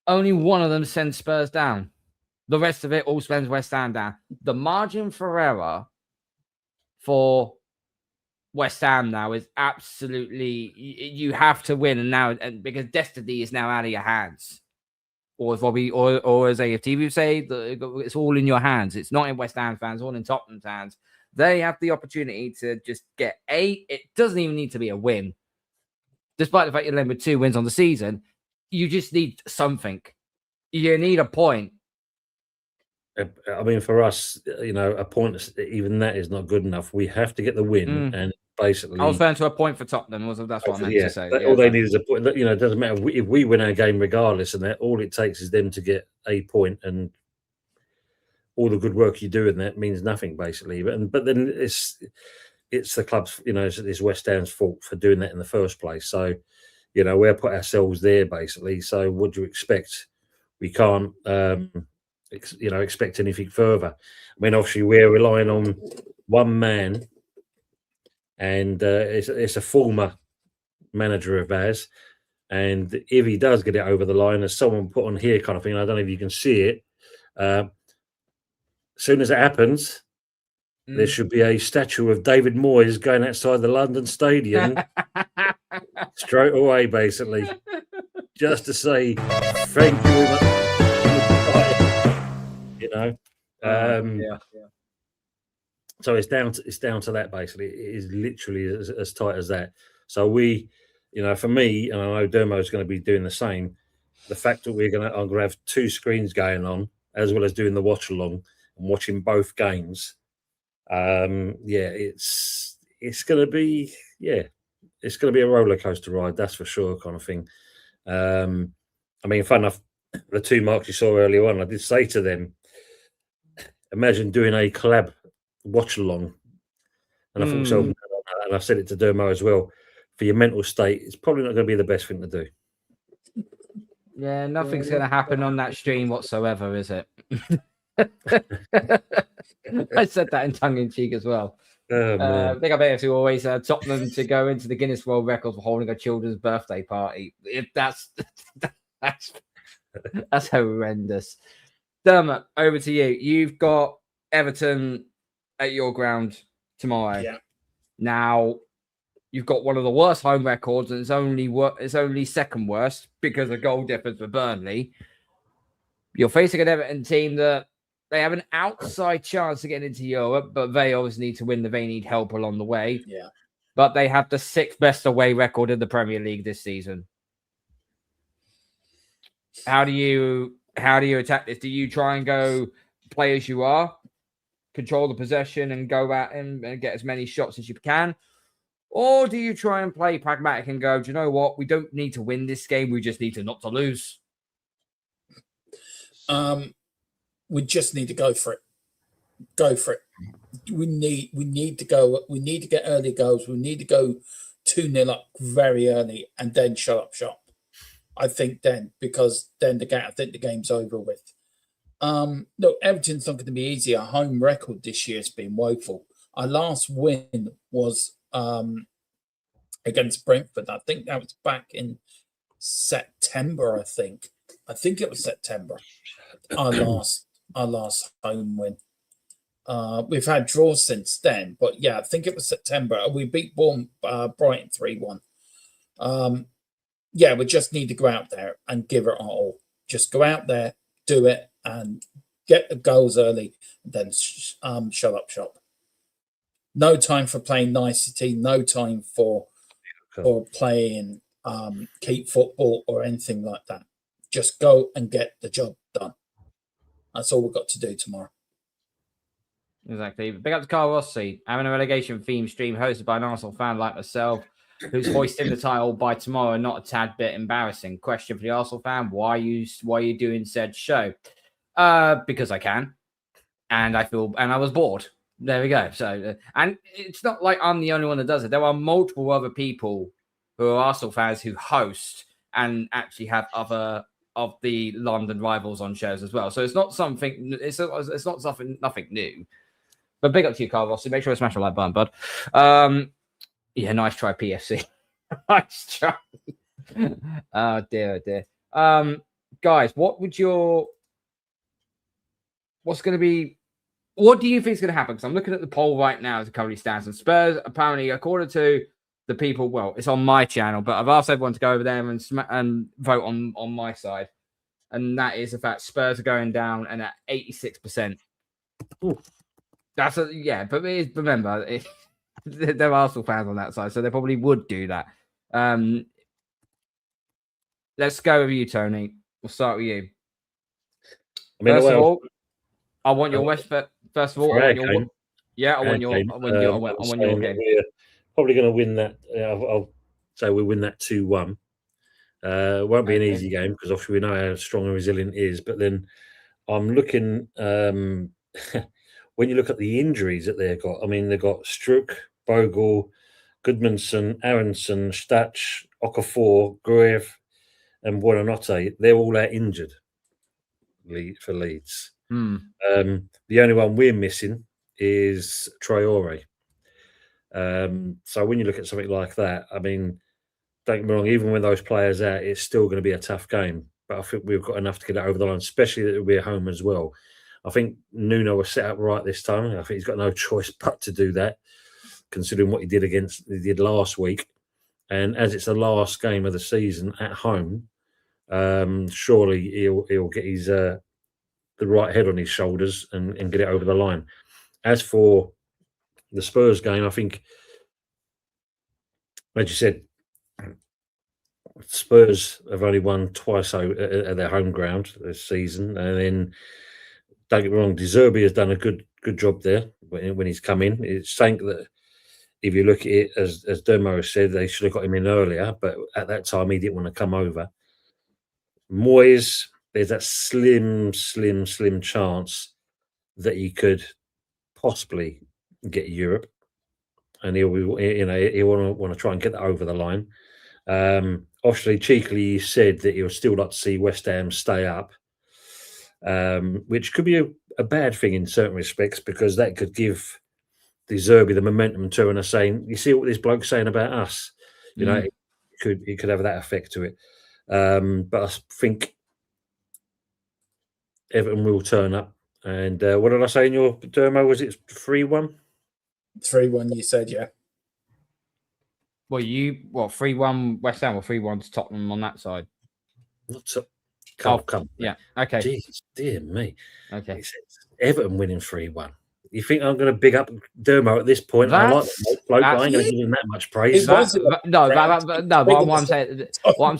only one of them sends Spurs down. The rest of it all sends West Ham down. The margin for error for West Ham now is absolutely, you have to win, and because destiny is now out of your hands. Or as Robbie or as AFT would say, it's all in your hands. It's not in West Ham fans, all in Tottenham's hands. They have the opportunity to just get it doesn't even need to be a win. Despite the fact you're with 2 wins on the season, you just need something. You need a point. I mean, for us, a point, even that is not good enough. We have to get the win, and basically, I was referring to a point for Tottenham. That's what I meant to say. All they need is a point. It doesn't matter if we win our game regardless, and that all it takes is them to get a point, and all the good work you do in that means nothing basically. But then it's the club's, it's West Ham's fault for doing that in the first place. So, we're put ourselves there basically. So, what do you expect? We can't. Expect anything further. I mean, obviously, we're relying on one man, and it's a former manager of ours. And if he does get it over the line, as someone put on here, kind of thing, I don't know if you can see it. As soon as it happens, there should be a statue of David Moyes going outside the London Stadium straight away, basically, just to say thank you very much. So it's down to that basically. It is literally as tight as that. So we, for me, and I know Dermo's going to be doing the same. The fact that I'm going to have 2 screens going on as well as doing the watch along and watching both games. It's going to be it's going to be a roller coaster ride, that's for sure, kind of thing. I mean, fun enough, the 2 marks you saw earlier on, I did say to them, imagine doing a collab watch along. And I thought so, and I said it to Dermo as well, for your mental state, it's probably not going to be the best thing to do. Yeah, nothing's going to happen on that stream whatsoever, is it? I said that in tongue in cheek as well. I think I better to always Tottenham to go into the Guinness World Records for holding a children's birthday party. If that's horrendous. Dermot, over to you. You've got Everton at your ground tomorrow. Yeah. Now, you've got one of the worst home records, and it's only second worst because of goal difference for Burnley. You're facing an Everton team that they have an outside chance of getting into Europe, but they obviously need to win. They need help along the way. Yeah. But they have the 6th best away record in the Premier League this season. How do you attack this? Do you try and go play as you are, control the possession, and go out and get as many shots as you can? Or do you try and play pragmatic and go, do you know what? We don't need to win this game. We just need to not to lose. We just need to go for it. Go for it. We need to go. We need to get early goals. We need to go 2-0 up very early and then shut up shop. I think because then I think the game's over with. Look, Everton's not going to be easy. Our home record this year has been woeful. Our last win was against Brentford. I think that was back in September. I think it was September. Our last home win. We've had draws since then, but yeah, I think it was September. We beat Brighton 3-1. We just need to go out there and give it our all. Just go out there, do it, and get the goals early, and then shut up shop. No time for playing nicety. No time for playing keep football or anything like that. Just go and get the job done. That's all we've got to do tomorrow. Exactly. Big up to Karl Rossi, having a relegation theme stream hosted by an Arsenal fan like myself, who's hoisting the title by tomorrow, not a tad bit embarrassing. Question for the Arsenal fan: why are you doing said show? Because I can, and I was bored. There we go. So, and it's not like I'm the only one that does it. There are multiple other people who are Arsenal fans who host and actually have other of the London rivals on shows as well. So it's not something. It's not something. Nothing new. But big up to you, Karl Rossi. Make sure to smash the like button, bud. Yeah, nice try, PFC. Nice try. Oh dear, oh dear. Guys, what's going to be? What do you think is going to happen? Because I'm looking at the poll right now as it currently stands, and Spurs apparently, according to the people, well, it's on my channel, but I've asked everyone to go over there and vote on my side, and that is the fact Spurs are going down and at 86%. Ooh. That's but remember, there are Arsenal fans on that side, so they probably would do that. Let's go with you, Tony. We'll start with you. I mean, first of all, I want your West. First of all, I want your game. Yeah, I want your game. We're probably going to win that. I'll say we win that 2-1. It won't be an easy game because obviously we know how strong and resilient it is. But then I'm looking. When you look at the injuries that they've got, I mean, they've got Struck, Bogle, Goodmanson, Aronson, Stach, Okafor, Gruev, and Buonanotte. They're all out injured for Leeds. The only one we're missing is Traore. So when you look at something like that, I mean, don't get me wrong, even with those players out, it's still going to be a tough game. But I think we've got enough to get it over the line, especially that we're home as well. I think Nuno was set up right this time. I think he's got no choice but to do that, considering what he did last week. And as it's the last game of the season at home, surely he'll get his the right head on his shoulders and get it over the line. As for the Spurs game, I think, as you said, Spurs have only won twice at their home ground this season, and then don't get me wrong, De Zerbi has done a good job there when he's come in. It's something that, if you look at it, as Dermo said, they should have got him in earlier, but at that time he didn't want to come over. Moyes, there's that slim chance that he could possibly get Europe, and he'll want to try and get that over the line. Obviously, cheekily, he said that he would still like to see West Ham stay up, which could be a bad thing in certain respects, because that could give De Zerbi the momentum to and saying, you see what this bloke's saying about us? You know, it could have that effect to it. But I think Everton will turn up. And what did I say in your Dermo? Was it 3-1? 3-1, you said, yeah. Well, 3-1 West Ham or 3-1 to Tottenham on that side? Not so. Come. Yeah. Okay. Jeez, dear me. Okay. It's Everton winning 3-1. You think I'm going to big up Dermo at this point? I like that bloke. I ain't going to give him that much praise. What I'm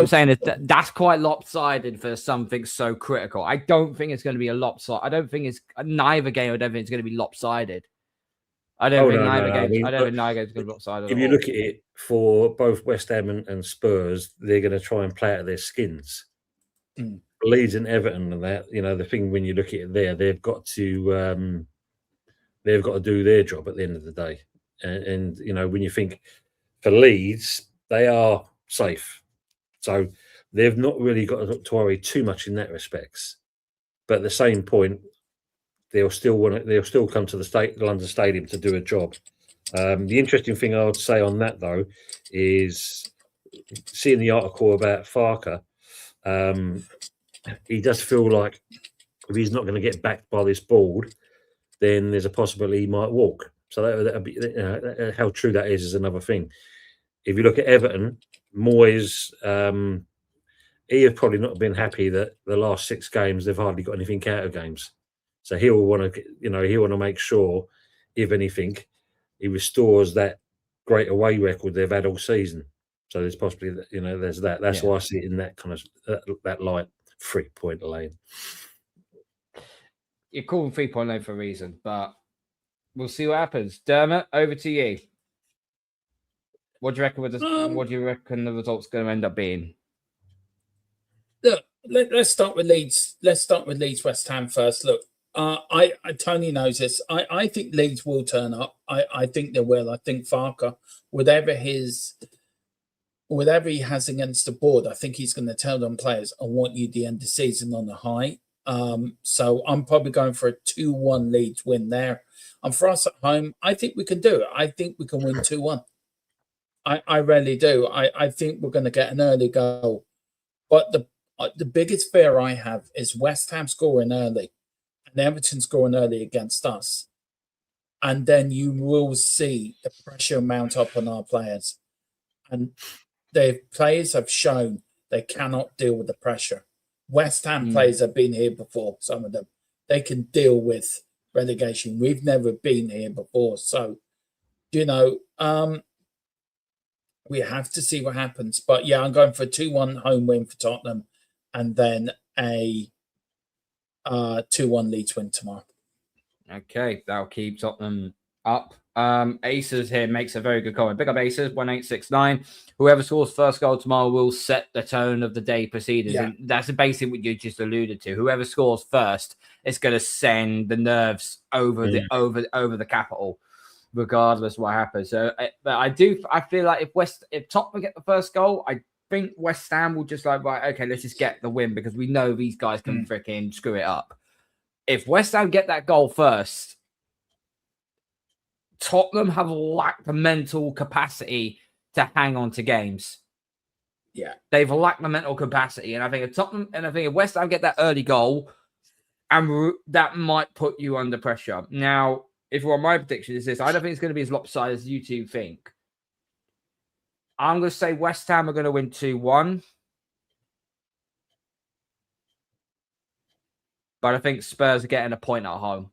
saying is that's quite lopsided for something so critical. I don't think it's going to be a lopsided. I don't think it's neither game. I don't think it's going to be lopsided. I don't think neither game. I don't think neither game's going to be lopsided. If you look at it for both West Ham and Spurs, they're going to try and play out of their skins. Leeds and Everton and that, the thing when you look at it there, they've got to do their job at the end of the day. And when you think for Leeds, they are safe. So they've not really got to worry too much in that respects. But at the same point, they'll still come to the London Stadium to do a job. The interesting thing I would say on that, though, is seeing the article about Farker. He does feel like if he's not going to get backed by this board, then there's a possibility he might walk. So that'd be, how true that is another thing. If you look at Everton, Moyes, he has probably not been happy that the last 6 games they've hardly got anything out of games. So he'll want to, make sure, if anything, he restores that great away record they've had all season. So there's possibly, there's that. That's why I see it in that kind of that light 3-point lane. You're calling 3-point lane for a reason, but we'll see what happens. Dermot, over to you. What do you reckon? What do you reckon the result's going to end up being? Look, let's start with Leeds. Let's start with Leeds West Ham first. Look, Tony knows this. I think Leeds will turn up. I think they will. I think Farker, whatever he has against the board, I think he's going to tell them players, I want you to end the season on a high. So I'm probably going for a 2-1 Leeds win there. And for us at home, I think we can do it. I think we can win 2-1. I really do. I think we're going to get an early goal. But the biggest fear I have is West Ham scoring early and Everton scoring early against us. And then you will see the pressure mount up on our players. And the players have shown they cannot deal with the pressure. West Ham players have been here before, some of them. They can deal with relegation. We've never been here before. So, we have to see what happens. But yeah, I'm going for a 2-1 home win for Tottenham and then a 2-1 Leeds win tomorrow. Okay, that'll keep Tottenham up. Aces here makes a very good comment. Big up Aces, 1869. Whoever scores first goal tomorrow will set the tone of the day proceedings. Yeah. And that's basically what you just alluded to. Whoever scores first is going to send the nerves over the capital, regardless what happens. So, but I feel like if Tottenham get the first goal, I think West Ham will just like, right, okay, let's just get the win because we know these guys can freaking screw it up. If West Ham get that goal first, Tottenham have lacked the mental capacity to hang on to games. Yeah. They've lacked the mental capacity. And I think if West Ham get that early goal, and that might put you under pressure. Now, if you want my prediction is this, I don't think it's going to be as lopsided as you two think. I'm going to say West Ham are going to win 2-1. But I think Spurs are getting a point at home.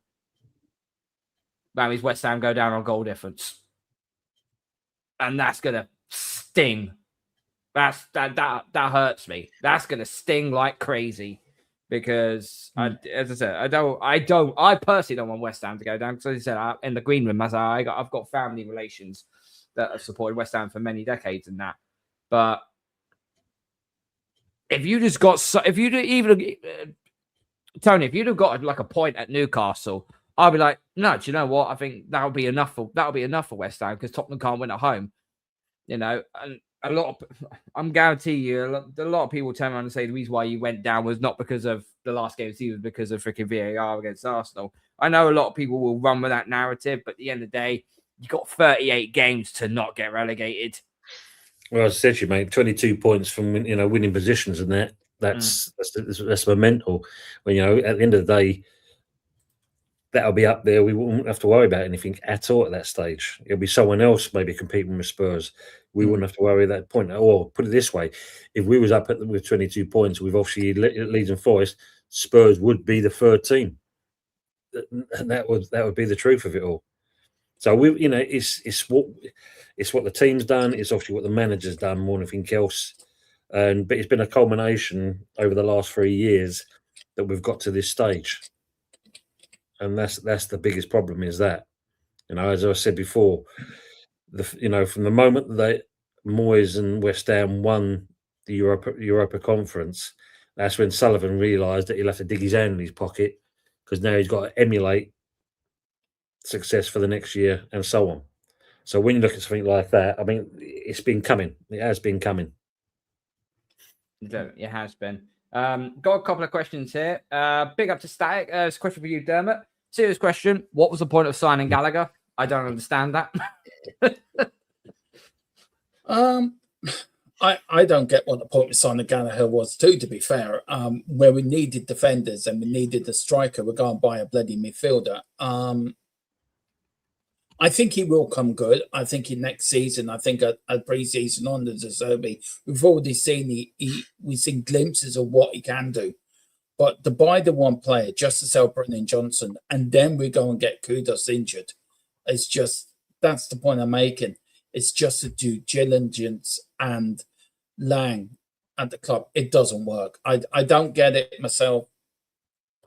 That means West Ham go down on goal difference. And that's going to sting. That hurts me. That's going to sting like crazy. Because, as I said, I personally don't want West Ham to go down. Because, as I said, in the green room, I've got family relations that have supported West Ham for many decades and that. But if you'd have got like a point at Newcastle, I'll be like, no, do you know what? I think that'll be enough for West Ham because Tottenham can't win at home. And I'm guarantee you, a lot of people turn around and say the reason why you went down was not because of the last game of the season, it was because of freaking VAR against Arsenal. I know a lot of people will run with that narrative, but at the end of the day, you got 38 games to not get relegated. Well, as I said to you, mate, 22 points from winning positions, and that's momental. When at the end of the day, that'll be up there. We won't have to worry about anything at all at that stage. It'll be someone else maybe competing with Spurs. We wouldn't have to worry at that point. Or put it this way, if we was up with 22 points, we've obviously Leeds and Forest, Spurs would be the third team. And that would be the truth of it all. So it's what the team's done. It's obviously what the manager's done more than anything else. But it's been a culmination over the last 3 years that we've got to this stage. And that's the biggest problem is that, as I said before, from the moment that Moyes and West Ham won the Europa Conference, that's when Sullivan realised that he'll have to dig his hand in his pocket because now he's got to emulate success for the next year and so on. So when you look at something like that, I mean, it's been coming. It has been coming. It has been. Got a couple of questions here. Big up to Static. It's a question for you, Dermot. Serious question. What was the point of signing Gallagher? I don't understand that. I don't get what the point of signing Gallagher was too, to be fair. Where we needed defenders and we needed a striker, we're going to buy a bloody midfielder. I think he will come good. I think in next season, I think a pre-season on the Zerbi, we've already seen we've seen glimpses of what he can do. But to buy the one player, just to sell Brennan Johnson, and then we go and get Kudos injured, that's the point I'm making. It's just a due diligence and Lang at the club. It doesn't work. I don't get it myself.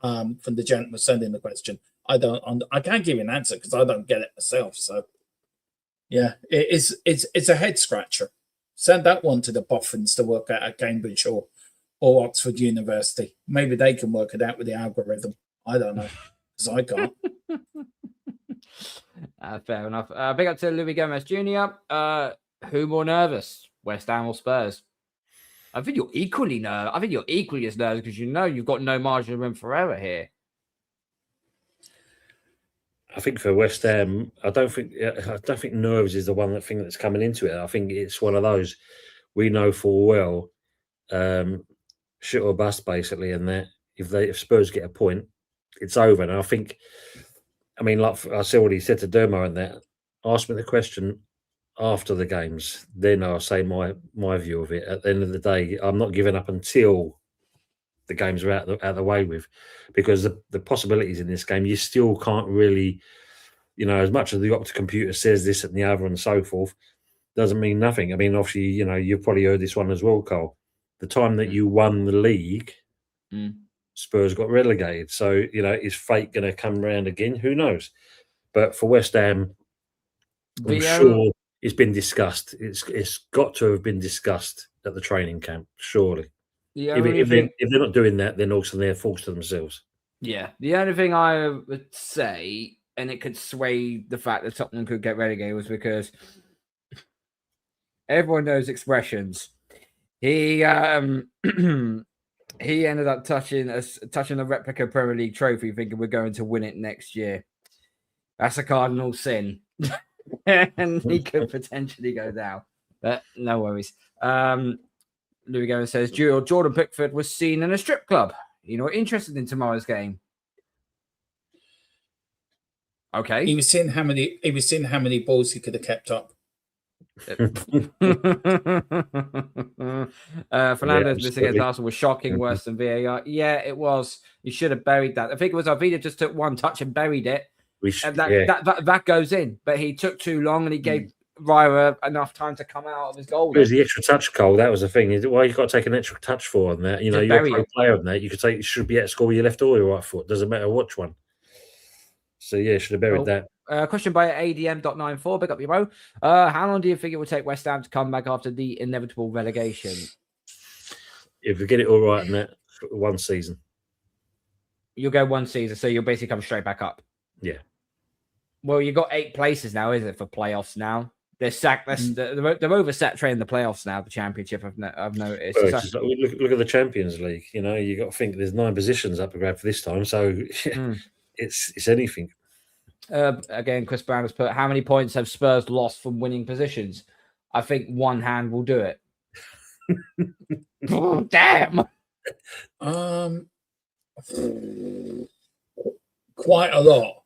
From the gentleman sending the question, I can't give you an answer because I don't get it myself. So, yeah, it's a head scratcher. Send that one to the boffins to work out at Cambridge or Oxford University. Maybe they can work it out with the algorithm. I don't know. because I can't. Fair enough. Big up to Louis Gomez Jr. Who more nervous, West Ham or Spurs? I think you're equally nervous. I think you're equally as nervous because you know you've got no margin of room for error here. I think for West Ham, I don't think nerves is the one thing that's coming into it. I think it's one of those we know full well, shit or bust basically, and that if Spurs get a point, it's over. And I think, I mean, like I said, what he said to Dermo and that. Ask me the question after the games, then I'll say my view of it. At the end of the day, I'm not giving up until the games are out the way with, because the possibilities in this game, you still can't really, as much as the Opta computer says this and the other and so forth, doesn't mean nothing. I mean, obviously, you've probably heard this one as well, Karl. The time that you won the league, Spurs got relegated. So, is fate going to come around again? Who knows? But for West Ham, I'm sure it's been discussed. It's got to have been discussed at the training camp, surely. If they're not doing that, then also they're forced to themselves. Yeah. The only thing I would say, and it could sway the fact that Tottenham could get relegated, was because everyone knows expressions. He he ended up touching a replica Premier League trophy, thinking we're going to win it next year. That's a cardinal sin. And he could potentially go down. But no worries. Louis Gomez says Jordan Pickford was seen in a strip club. Interested in tomorrow's game. Okay. He was seeing how many balls he could have kept up. Fernando's miss against Arsenal was shocking, worse than VAR. Yeah, it was. You should have buried that. I think it was Arvida just took one touch and buried it. That goes in, but he took too long and he gave Raya enough time to come out of his goal. There's the extra touch, Karl. That was the thing. Why you got to take an extra touch for on that? You're a pro player on that. You should be able to score with your left or your right foot. Doesn't matter which one. So yeah, should have buried that. Question by ADM.94. Pick up your bro. How long do you think it will take West Ham to come back after the inevitable relegation? If we get it all right in that one season, you'll go one season, so you'll basically come straight back up. Yeah. Well, you've got 8 places now, isn't it, for playoffs now? They're oversat training the playoffs now, the championship, I've noticed. Well, look at the Champions League. You got to think there's 9 positions up for grab for this time, so it's anything. Again, Chris Brown has put, how many points have Spurs lost from winning positions? I think one hand will do it. Oh, damn. Quite a lot.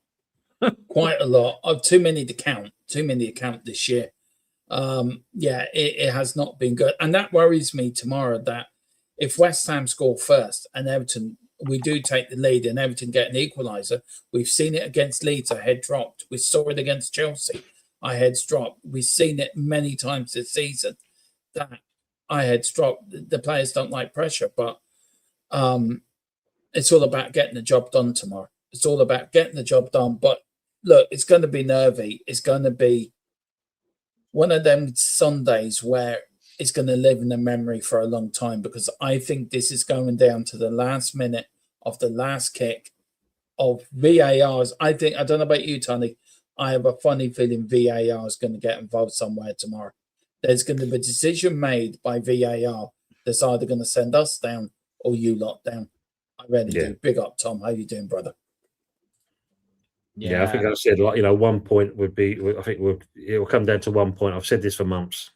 Quite a lot. Too many to count this year. It has not been good. And that worries me tomorrow, that if West Ham score first and Everton, we do take the lead and Everton get an equaliser. We've seen it against Leeds, our head dropped. We saw it against Chelsea, our heads dropped. We've seen it many times this season that our heads dropped. The players don't like pressure, but it's all about getting the job done tomorrow. It's all about getting the job done. But look, it's going to be nervy. It's going to be one of them Sundays where it's going to live in the memory for a long time, because I think this is going down to the last minute of the last kick of VARs. I don't know about you, Tony. I have a funny feeling VAR is going to get involved somewhere tomorrow. There's going to be a decision made by VAR that's either going to send us down or you lot down. I really do. Big up, Tom. How you doing, brother? Yeah, I think I said 1 point would be. I think it will come down to 1 point. I've said this for months.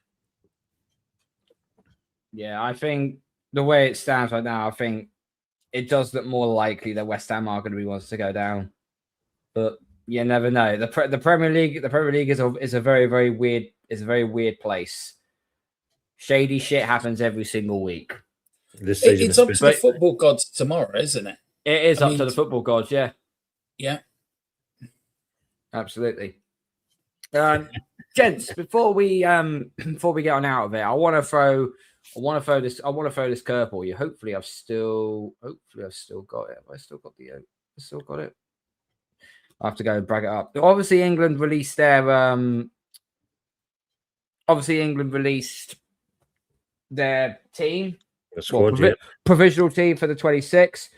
Yeah, I think the way it stands right now, I think it does look more likely that West Ham are going to be ones to go down. But you never know. The Premier League is a very, very weird place. Shady shit happens every single week. It's up to the football gods tomorrow, isn't it? It is up to the football gods, yeah. Yeah. Absolutely. Gents, before we get on out of it, I want to throw this curveball. You. Hopefully I've still got it. Have I still got it? I have to go and brag it up. Obviously, England released their team. The squad, provisional team for the 26.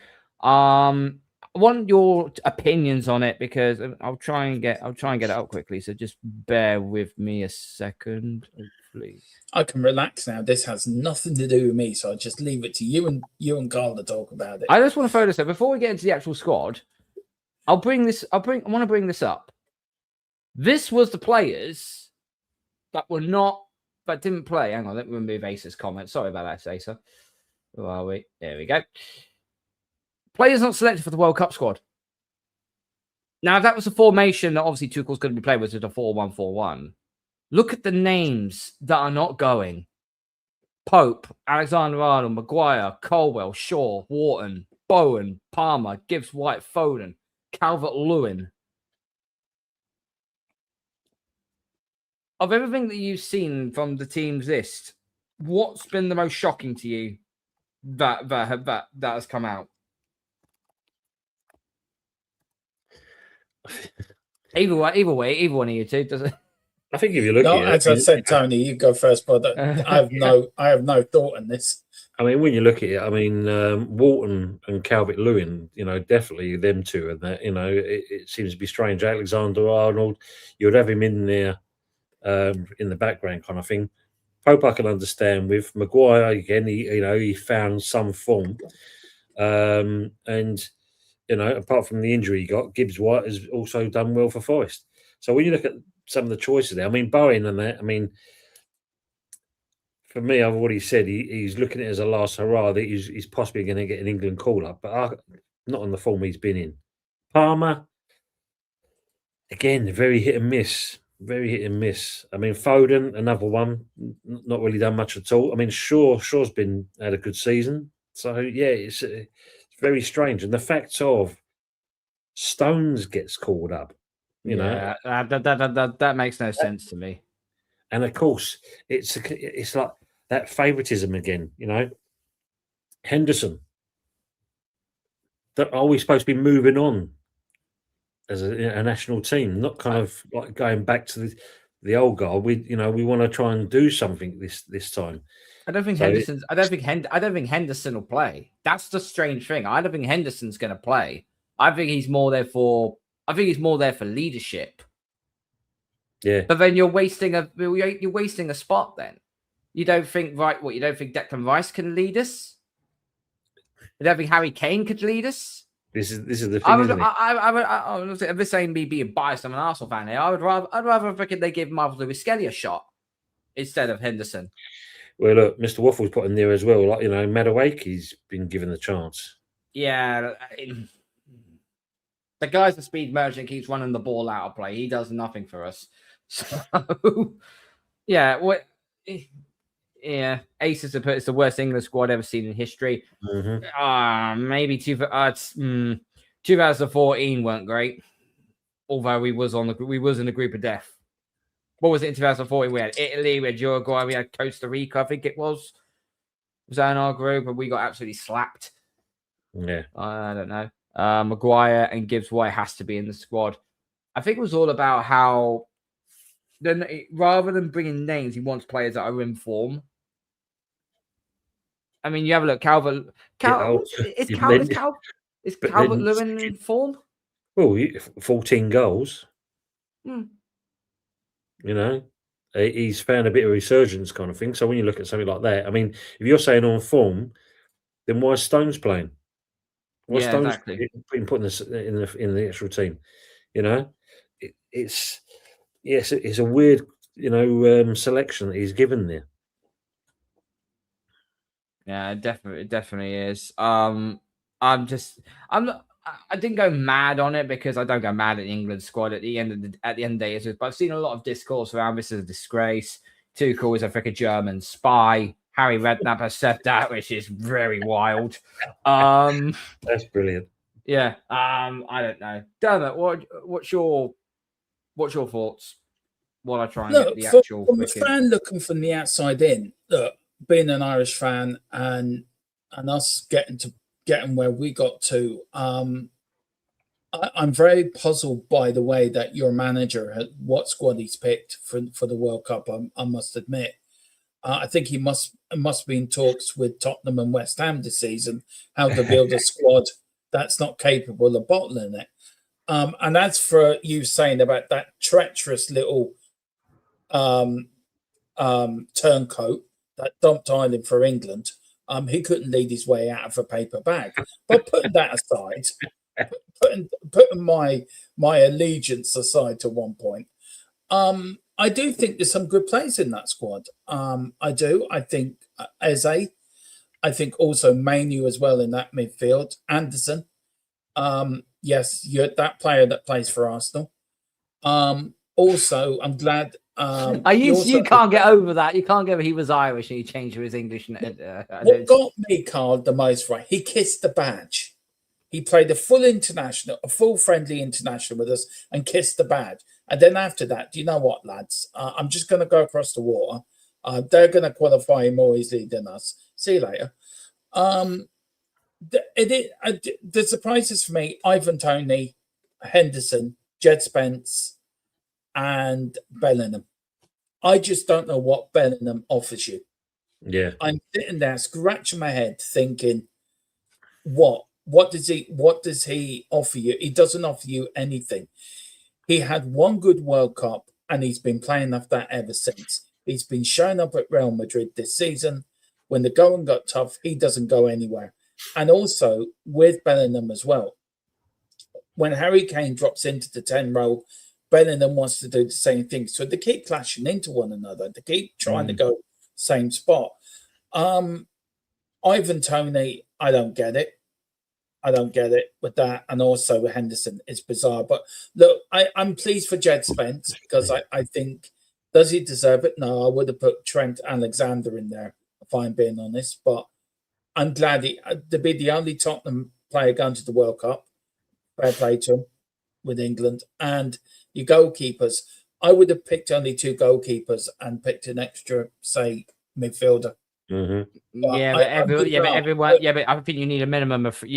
want your opinions on it because I'll try and get it up quickly. So just bear with me a second, hopefully. I can relax now. This has nothing to do with me, so I'll just leave it to you and Karl to talk about it. I just want to throw this up before we get into the actual squad. I want to bring this up. This was the players that didn't play. Hang on, let me remove Ace's comment. Sorry about that, Ace. Who are we? There we go. Players not selected for the World Cup squad. Now, if that was a formation that obviously Tuchel's going to be playing with, a 4-1-4-1. Look at the names that are not going. Pope, Alexander-Arnold, Maguire, Colwell, Shaw, Wharton, Bowen, Palmer, Gibbs, White, Foden, Calvert-Lewin. Of everything that you've seen from the team's list, what's been the most shocking to you that has come out? Either one of you two does it. I think if you look No, at it, as I said, Tony, you go first, but I have no thought in this. I mean, when you look at it, I mean, Wharton and Calvert-Lewin, definitely them two, and that, it seems to be strange. Alexander-Arnold, you would have him in there in the background kind of thing. Pope I can understand with. Maguire again, he found some form, and apart from the injury he got, Gibbs White has also done well for Forest. So when you look at some of the choices there, I mean, Bowen and that, I mean, for me, I've already said he's looking at it as a last hurrah that he's possibly going to get an England call-up, but not on the form he's been in. Palmer, again, very hit and miss. Very hit and miss. I mean, Foden, another one, not really done much at all. I mean, Shaw's had a good season. So, yeah, it's very strange. And the fact of Stones gets called up, that makes no sense to me. And, of course, it's like that favouritism again, Henderson. Are we supposed to be moving on as a national team, not kind of like going back to the old guard? We want to try and do something this time. I don't think Henderson will play. That's the strange thing. I don't think Henderson's going to play. I think he's more there for leadership. Yeah. But then you're wasting a spot. Then you don't think you don't think Declan Rice can lead us? You don't think Harry Kane could lead us? This is the thing. I'm just saying me being biased. I'm an Arsenal fan here. I'd rather freaking they give Marvel Lewis Skelly a shot instead of Henderson. Well, look, Mr. Waffle's put in there as well. Like, Madueke's been given the chance. Yeah. The guy's the speed merchant, keeps running the ball out of play. He does nothing for us. So, yeah. Yeah, Ace has put it's the worst England squad ever seen in history. Mm-hmm. Maybe 2014 weren't great. Although we was in a group of death. What was it in 2014? We had Italy, we had Uruguay, we had Costa Rica, I think it was. Was that in our group? And we got absolutely slapped. Yeah. I don't know. Maguire and Gibbs White has to be in the squad. I think it was all about how then rather than bringing names, he wants players that are in form. I mean, you have a look. Is Calvert-Lewin in form? Well, 14 goals. He's found a bit of resurgence kind of thing. So when you look at something like that, I mean, if you're saying on form, then why is Stones playing? Why is Stones being put in the actual team? It's a weird, selection that he's given there. Yeah, it definitely is. I didn't go mad on it because I don't go mad at the England squad at the end of the day. But I've seen a lot of discourse around this as a disgrace. Tuchel is a freaking German spy. Harry Redknapp has said that, which is very wild. That's brilliant. Yeah. I don't know. Dermot, what's your thoughts? While I try and get the actual from a fan looking from the outside in, look, being an Irish fan and us getting where we got to, I'm very puzzled by the way that your manager what squad he's picked for the World Cup. I must admit, I think he must be in talks with Tottenham and West Ham this season how to build a squad that's not capable of bottling it. And as for you saying about that treacherous little turncoat that dumped Ireland for England, he couldn't lead his way out of a paper bag. But putting that aside, putting my allegiance aside to one point, I do think there's some good players in that squad. I do. I think Eze. I think also Manu as well in that midfield. Anderson. Yes, you're that player that plays for Arsenal. Also, I'm glad. You can't get over that. You can't get over he was Irish and he changed to his English. What got me, Karl, the most right? He kissed the badge. He played a full friendly international with us and kissed the badge. And then after that, do you know what, lads? I'm just going to go across the water. They're going to qualify more easily than us. See you later. The surprises for me, Ivan Toney, Henderson, Jed Spence, and Bellingham. I just don't know what Bellingham offers you. Yeah. I'm sitting there scratching my head thinking, what does he offer you? He doesn't offer you anything. He had one good World Cup and he's been playing off that ever since. He's been showing up at Real Madrid this season. When the going got tough, he doesn't go anywhere. And also with Bellingham as well. When Harry Kane drops into the 10 role, Bellingham wants to do the same thing. So they keep clashing into one another. They keep trying to go same spot. Ivan Toney, I don't get it. With that. And also with Henderson, it's bizarre. But look, I'm pleased for Jed Spence because I think, does he deserve it? No, I would have put Trent Alexander in there, if I'm being honest. But I'm glad to be the only Tottenham player going to the World Cup. Fair play to him with England. And your goalkeepers, I would have picked only 2 goalkeepers and picked an extra, say, midfielder. Mm-hmm. But I think you need a minimum of 3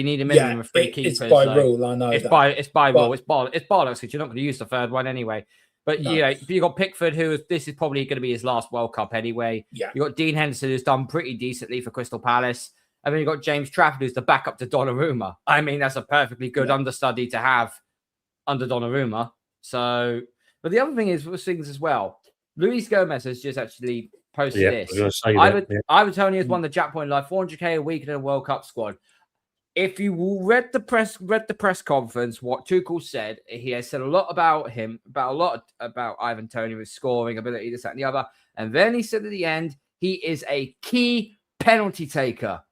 keepers. It's by rule, I know. It's by rule. It's bollocks because you're not going to use the third one anyway. But you got Pickford, this is probably going to be his last World Cup anyway. Yeah. You got Dean Henderson, who's done pretty decently for Crystal Palace, and then you got James Trafford, who's the backup to Donnarumma. I mean, that's a perfectly good understudy to have under Donnarumma. So, but the other thing is with things as well. Luis Gomez has just actually posted this. Ivan Toney has won the jackpot in life, 400k a week in a World Cup squad. If you read the press conference, what Tuchel said, he has said a lot about him, about Ivan Toney with scoring ability, this, that, and the other. And then he said at the end, he is a key penalty taker.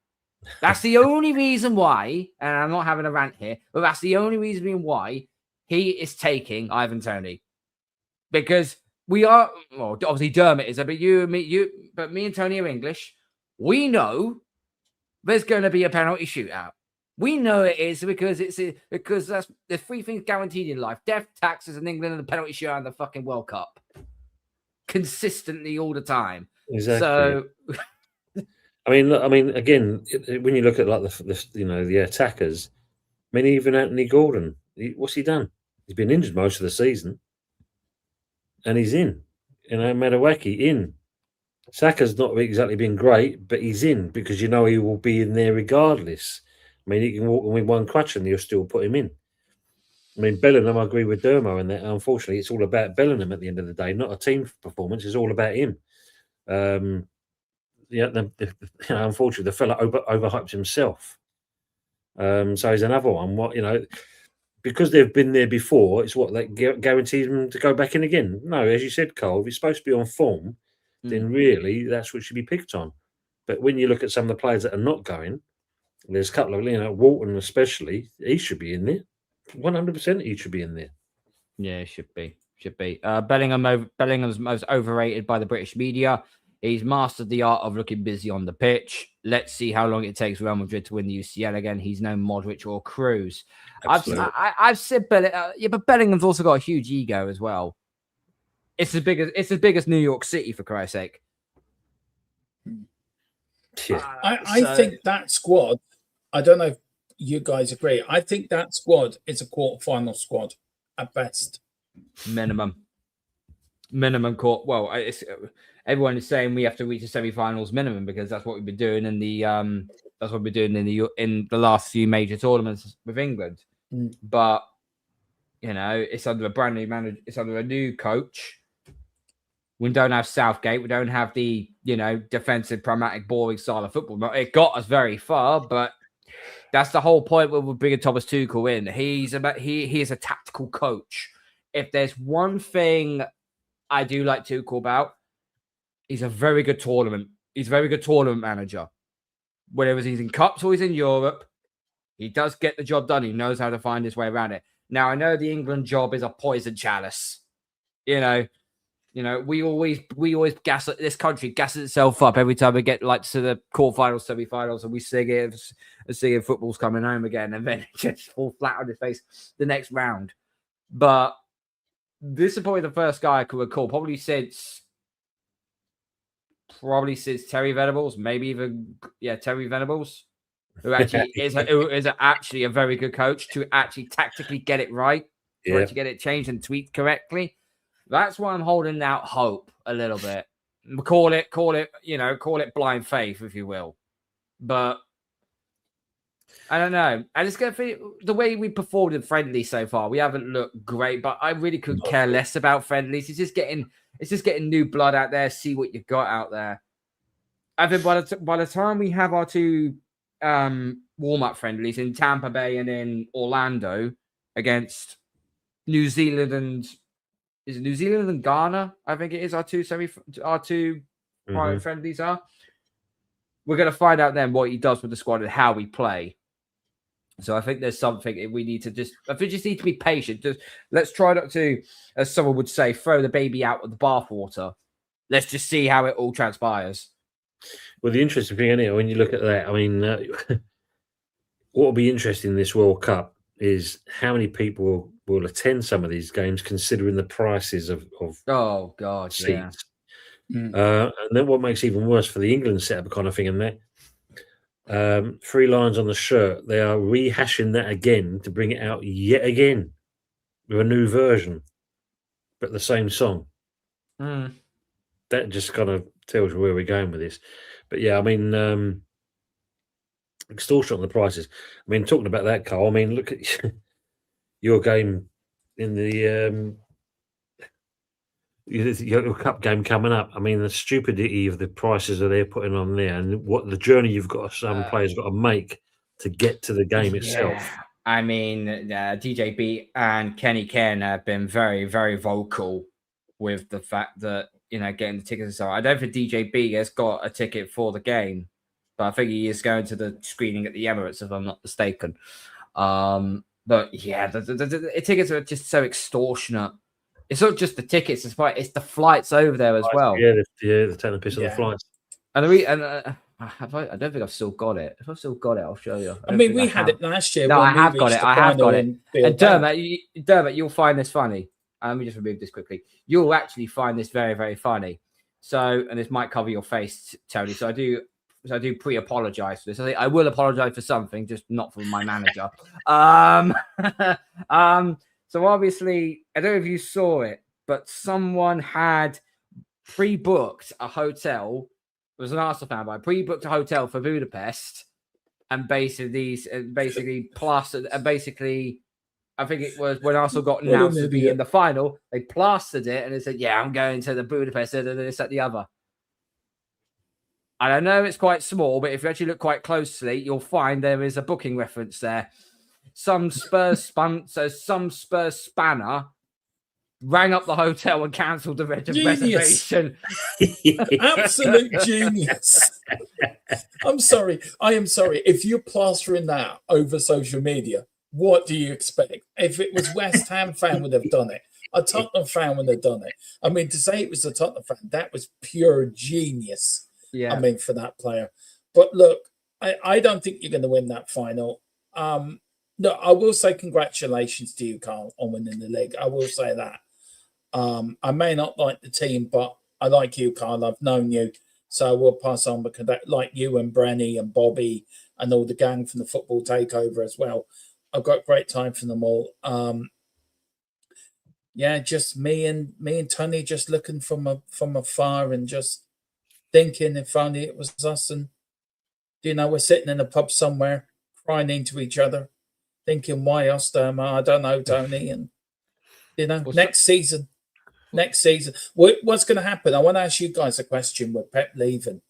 That's the only reason why, and I'm not having a rant here, but that's the only reason why he is taking Ivan Toney. Because we are, well, obviously Dermot is, but me and Tony are English. We know there's going to be a penalty shootout. We know it is because there's 3 things guaranteed in life: death, taxes, in England, and the penalty shootout in the fucking World Cup. Consistently all the time. Exactly. So, I mean, again, when you look at like the attackers, I mean, even Anthony Gordon, what's he done? He's been injured most of the season, and he's in. Madueke in. Saka's not exactly been great, but he's in because he will be in there regardless. I mean, he can walk with one crutch and you'll still put him in. I mean, Bellingham, I agree with Dermo in that. Unfortunately, it's all about Bellingham at the end of the day, not a team performance. It's all about him. Unfortunately, the fella overhyped himself. So he's another one. Because they've been there before, it's what that guarantees them to go back in again. No, as you said, Karl, if he's supposed to be on form, then really that's what should be picked on. But when you look at some of the players that are not going, there's a couple of, Walton especially, he should be in there. 100% he should be in there. Yeah, it should be. Bellingham's most overrated by the British media. He's mastered the art of looking busy on the pitch. Let's see how long it takes Real Madrid to win the UCL again. He's no Modric or Cruz. I've said but Bellingham's also got a huge ego as well. It's as big as New York City, for Christ's sake. Yeah. I think that squad, I don't know if you guys agree, I think that squad is a quarter-final squad at best. Minimum court. Well, everyone is saying we have to reach the semi-finals minimum because that's what we've been doing in the That's what we're doing in the last few major tournaments with England. But it's under a brand new manager. It's under a new coach. We don't have Southgate. We don't have the defensive, pragmatic, boring style of football. It got us very far, but that's the whole point when we're bringing Thomas Tuchel in. He is a tactical coach. If there's one thing I do like Tuchel about, he's a very good tournament. He's a very good tournament manager. Whether he's in cups or he's in Europe, he does get the job done. He knows how to find his way around it. Now, I know the England job is a poison chalice. We always this country gasses itself up every time we get to the quarterfinals, semi-finals, and we sing it, football's coming home again, and then it just falls flat on his face the next round. But this is probably the first guy I could recall, probably since Terry Venables, maybe even Terry Venables, who actually is actually a very good coach to actually tactically get it right, to get it changed and tweaked correctly. That's why I'm holding out hope a little bit. Call it blind faith, if you will. But I don't know. I just get the way we performed in friendly so far. We haven't looked great, but I really could care less about friendlies. It's just getting new blood out there. See what you've got out there. I think by the time we have our two warm-up friendlies in Tampa Bay and in Orlando against New Zealand and Ghana, I think it is our two prime friendlies are. We're going to find out then what he does with the squad and how we play. So I think there's something we need to just need to be patient. Let's try not to, as someone would say, throw the baby out with the bathwater. Let's just see how it all transpires. Well, the interesting thing, anyway, when you look at that, I mean, what will be interesting in this World Cup is how many people will attend some of these games, considering the prices of oh god, seats. And then what makes it even worse for the England setup kind of thing, and that 3 lines on the shirt, they are rehashing that again to bring it out yet again with a new version, but the same song. That just kind of tells you where we're going with this. But yeah, I mean, extortion on the prices. I mean, talking about that, Karl, I mean, look at your game in the your cup game coming up. I mean, the stupidity of the prices that they're putting on there, and what the journey some players got to make to get to the game itself. I mean, DJ B and Kenny Ken have been very, very vocal with the fact that getting the tickets. So I don't think DJ B has got a ticket for the game, but I think he is going to the screening at the Emirates, if I'm not mistaken. But yeah, the tickets are just so extortionate. It's not just the tickets; it's the flights over there as well. Yeah, they're taking the piss on the flights. And I don't think I've still got it. If I've still got it, I'll show you. I mean, we had it last year. No, I have got it. And Dermot, you'll find this funny. Let me just remove this quickly. You'll actually find this very, very funny. So, and this might cover your face, Tony. So I do pre-apologize for this. I will apologize for something, just not for my manager. So obviously, I don't know if you saw it, but someone had pre-booked a hotel. It was an Arsenal fan, but pre-booked a hotel for Budapest, and basically, I think it was when Arsenal got announced to be in the final, they plastered it and they said, "Yeah, I'm going to the Budapest, this, that, the other." And I know it's quite small, but if you actually look quite closely, you'll find there is a booking reference there. Some Spurs spanner rang up the hotel and cancelled the reservation. Absolute genius. I am sorry. If you're plastering that over social media, what do you expect? If it was West Ham fan would have done it. A Tottenham fan would have done it. I mean, to say it was a Tottenham fan, that was pure genius. Yeah. I mean, for that player. But look, I don't think you're going to win that final. No, I will say congratulations to you, Karl, on winning the league. I will say that. I may not like the team, but I like you, Karl. I've known you. So I will pass on because like you and Brenny and Bobby and all the gang from the Football Takeover as well. I've got great time from them all. Yeah, just me and Tony just looking from afar and just thinking if only it was us and we're sitting in a pub somewhere, crying into each other, thinking, why us, Derma? I don't know, Tony. And, next season, what's going to happen? I want to ask you guys a question with Pep leaving.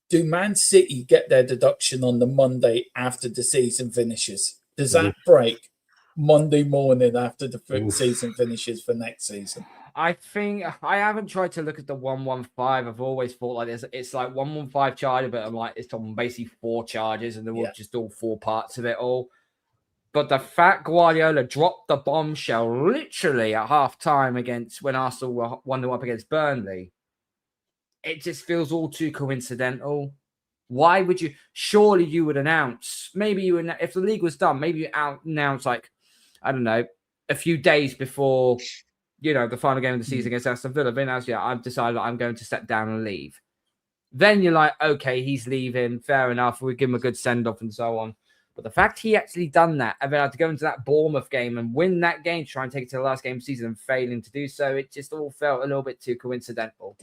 Do Man City get their deduction on the Monday after the season finishes? Does that break Monday morning after the season finishes for next season? I think I haven't tried to look at the 115. I've always thought like this. It's like 115 charger, but I'm like, it's on basically 4 charges, and they're just all 4 parts of it all. But the fact Guardiola dropped the bombshell literally at half time when Arsenal were 1-0 up against Burnley, it just feels all too coincidental. Why would you? Surely you would announce. Maybe if the league was done, maybe you announce like, I don't know, a few days before, the final game of the season against Aston Villa. Then I've decided I'm going to step down and leave. Then you're like, okay, he's leaving. Fair enough. We'll give him a good send off and so on. But the fact he actually done that and then had to go into that Bournemouth game and win that game, try and take it to the last game of the season and failing to do so, it just all felt a little bit too coincidental.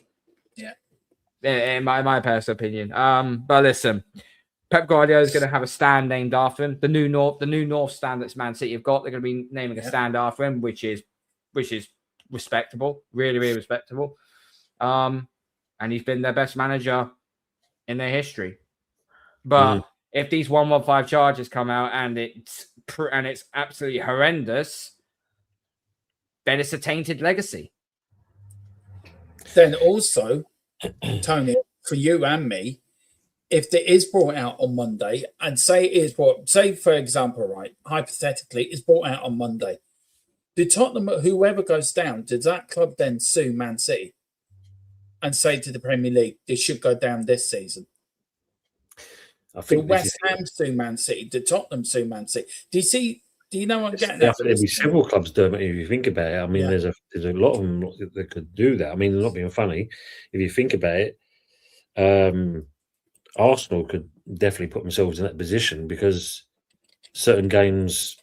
Yeah. In my personal opinion. But listen, Pep Guardiola is going to have a stand named after him. The new North stand that Man City have got, they're going to be naming a stand after him, which is respectable, really, really respectable. And he's been their best manager in their history. But if these 115 charges come out and it's absolutely horrendous, then it's a tainted legacy. Then also, Tony, for you and me, if it is brought out on Monday, and say for example, right, hypothetically, it's brought out on Monday, do Tottenham, whoever goes down, does that club then sue Man City and say to the Premier League, this should go down this season? I think West Ham sue Man City. Did Tottenham sue Man City? Do you know what I'm getting at? There'll be several clubs doing it if you think about it. I mean, there's a lot of them that could do that. I mean, not being funny, if you think about it, Arsenal could definitely put themselves in that position because certain games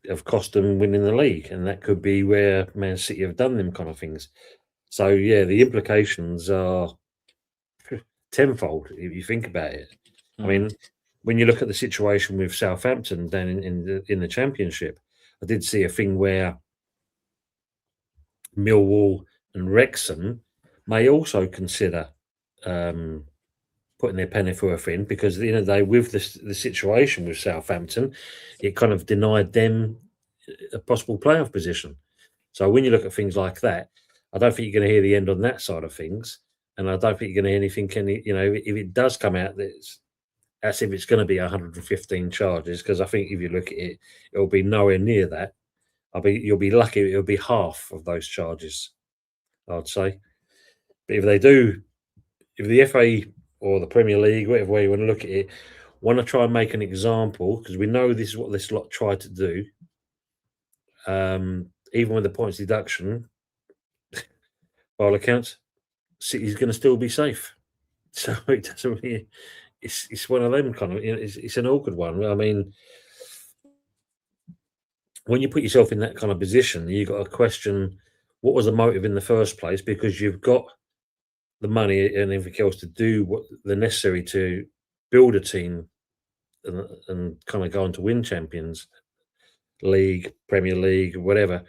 have cost them winning the league, and that could be where Man City have done them kind of things. So yeah, the implications are tenfold if you think about it. I mean, when you look at the situation with Southampton down in the Championship, I did see a thing where Millwall and Wrexham may also consider putting their pennyworth in, because at the end of the day, with the situation with Southampton, it kind of denied them a possible playoff position. So when you look at things like that, I don't think you're going to hear the end on that side of things, and I don't think you're going to hear anything. If it does come out that's if it's going to be 115 charges, because I think if you look at it, it'll be nowhere near that. You'll be lucky it'll be half of those charges, I'd say. But if the FA or the Premier League, whatever way you want to look at it, want to try and make an example, because we know this is what this lot tried to do, even with the points deduction, by all accounts, City's going to still be safe. So it doesn't really... It's one of them kind of. It's an awkward one. I mean, when you put yourself in that kind of position, you got to question what was the motive in the first place, because you've got the money and everything else to do what the necessary to build a team and kind of go on to win Champions League, Premier League, whatever.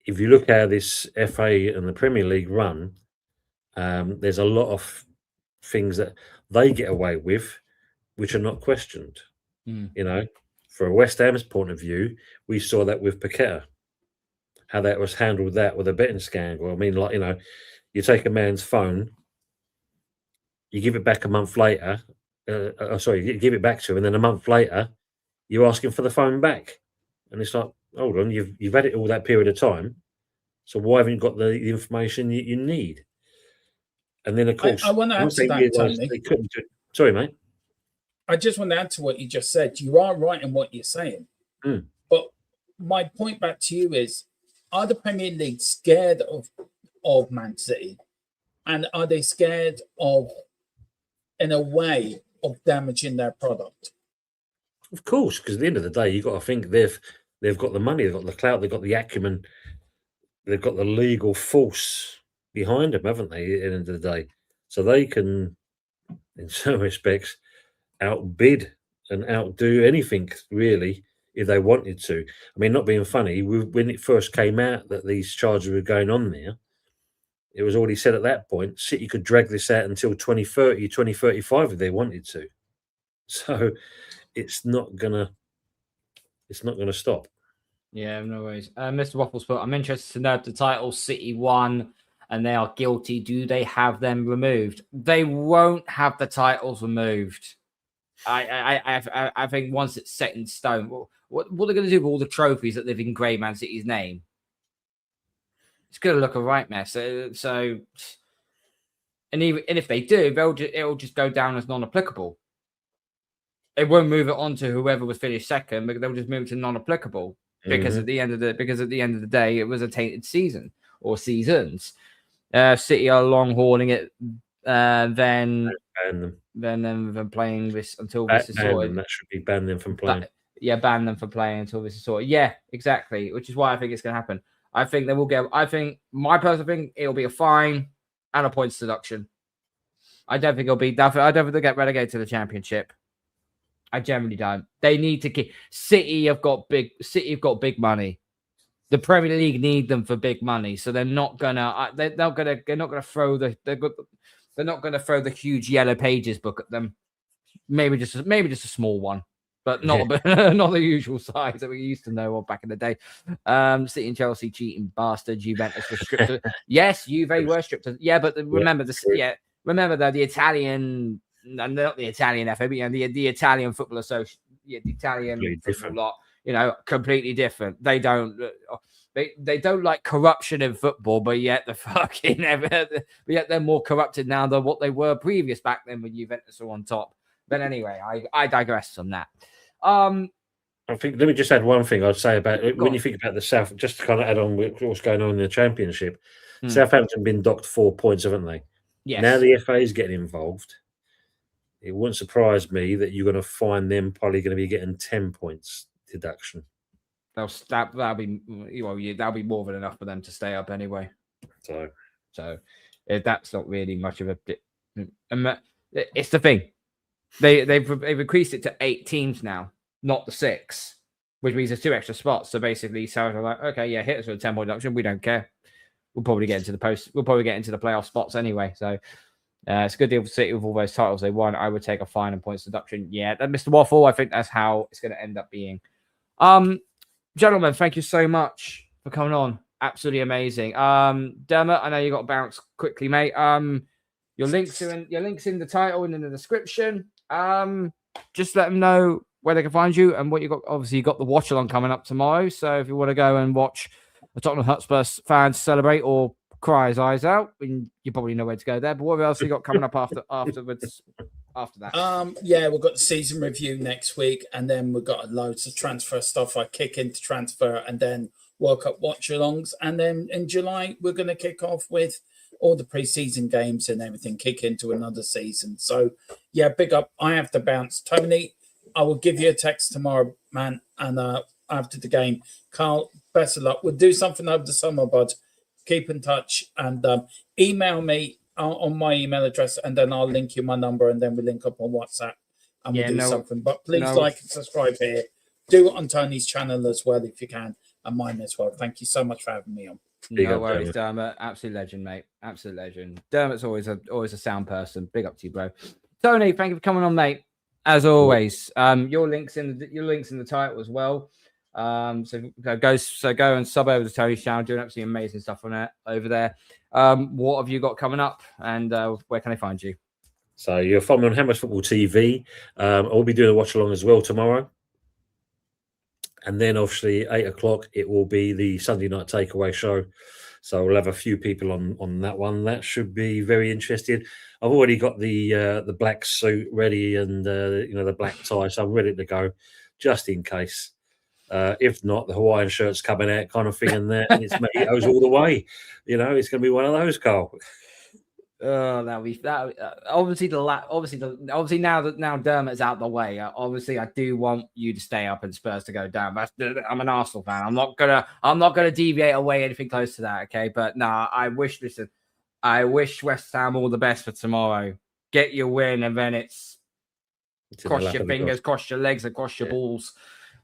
If you look how this FA and the Premier League run, there's a lot of things that they get away with which are not questioned. For a West Ham's point of view, we saw that with Paqueta, how that was handled, that with a betting scandal. I mean, you take a man's phone, you give it back a month later, you give it back to him, and then a month later you ask him for the phone back, and it's like, hold on, you've had it all that period of time, so why haven't you got the information you need? And then, of course, I want to add to that, Tony. They couldn't do it. Sorry, mate. I just want to add to what you just said. You are right in what you're saying. But my point back to you is, are the Premier League scared of Man City? And are they scared of, in a way, of damaging their product? Of course, because at the end of the day, you've got to think they've got the money, they've got the clout, they've got the acumen, they've got the legal force behind them, haven't they, at the end of the day? So they can in some respects, outbid and outdo anything really if they wanted to. I mean, not being funny, when it first came out that these charges were going on there, it was already said at that point City could drag this out until 2030, 2035 if they wanted to. So it's not gonna stop. Yeah, no worries. Mr. Waffles put, I'm interested to know if the title City won and they are guilty. Do they have them removed? They won't have the titles removed. I think once it's set in stone, what are they going to do with all the trophies that they've engraved Man City's name? It's going to look a right mess. And if they do, it'll just go down as non-applicable. It won't move it on to whoever was finished second, but they'll just move it to non-applicable because at the end of the day, it was a tainted season or seasons. City are long hauling it. Then playing this until this is sorted. That should be ban them from playing. Ban them from playing until this is sorted. Yeah, exactly. Which is why I think it's going to happen. I think they will get. I think my personal thing, it'll be a fine and a points deduction. I don't think it'll be. I don't think they'll get relegated to the Championship. I generally don't. They need to keep. City have got big money. The Premier League need them for big money, so they're not gonna. They're not gonna throw the. They're not gonna throw the huge Yellow Pages book at them. Maybe just a small one, but not not the usual size that we used to know of back in the day. City and Chelsea cheating bastards. Juventus were stripped. Yes, Juve were stripped. Yeah, but remember this. Yeah, remember though the Italian. Not the Italian FA, but the Italian Football Association, the Italian football lot, completely different. They don't like corruption in football, but yet they're more corrupted now than what they were previous back then when Juventus were on top. But anyway, I digress from that. I think let me just add one thing I'd say about it. When you think about the South, just to kind of add on with what's going on in the Championship, Southampton been docked 4 points, haven't they? Yes. Now the FA is getting involved. It wouldn't surprise me that you're going to find them probably going to be getting 10 points deduction. That'll be more than enough for them to stay up anyway. So that's not really much of a. It's the thing. They've increased it to 8 teams now, not the 6, which means there's 2 extra spots. So basically, South are like, okay, yeah, hit us with a 10-point deduction. We don't care. We'll probably get into the playoff spots anyway. So. It's a good deal for City with all those titles they won. I would take a fine and points deduction. Yeah, Mr. Waffle, I think that's how it's going to end up being. Gentlemen, thank you so much for coming on. Absolutely amazing. Dermot, I know you got to bounce quickly, mate. Your links in the title and in the description. Just let them know where they can find you and what you got. Obviously, you got the watch along coming up tomorrow. So if you want to go and watch the Tottenham Hotspur fans celebrate or cry his eyes out, and you probably know where to go there. But what else you got coming up afterwards? After that, we've got the season review next week, and then we've got loads of transfer stuff. I kick into transfer, and then World Cup watch-alongs, and then in July we're going to kick off with all the pre-season games and everything. Kick into another season. So yeah, big up. I have to bounce, Tony. I will give you a text tomorrow, man, and after the game, Karl. Best of luck. We'll do something over the summer, bud. Keep in touch and email me on my email address, and then I'll link you my number, and then we link up on WhatsApp and we'll do something. But please like and subscribe here. Do it on Tony's channel as well if you can, and mine as well. Thank you so much for having me on. No worries, Dermot. Absolute legend, mate. Absolute legend. Dermot's always a sound person. Big up to you, bro. Tony, thank you for coming on, mate. As always, your links in the title as well. So go and sub over to Tony's channel, doing absolutely amazing stuff on it over there. What have you got coming up, and where can I find you? So you'll follow me on Hammers Football TV. I'll be doing a watch along as well tomorrow, and then obviously 8 o'clock it will be the Sunday night takeaway show. So we'll have a few people on that one. That should be very interesting. I've already got the black suit ready and the black tie, so I'm ready to go just in case. If not, the Hawaiian shirt's coming out, kind of thing, and it's Mentos all the way. It's going to be one of those, Karl. Obviously now that Dermot's out the way, obviously I do want you to stay up and Spurs to go down. I'm an Arsenal fan. I'm not gonna deviate away anything close to that. Okay, but I wish West Ham all the best for tomorrow. get your win, and then it's It's in the cross lap your of the fingers, gods. cross your legs, and cross your Yeah. balls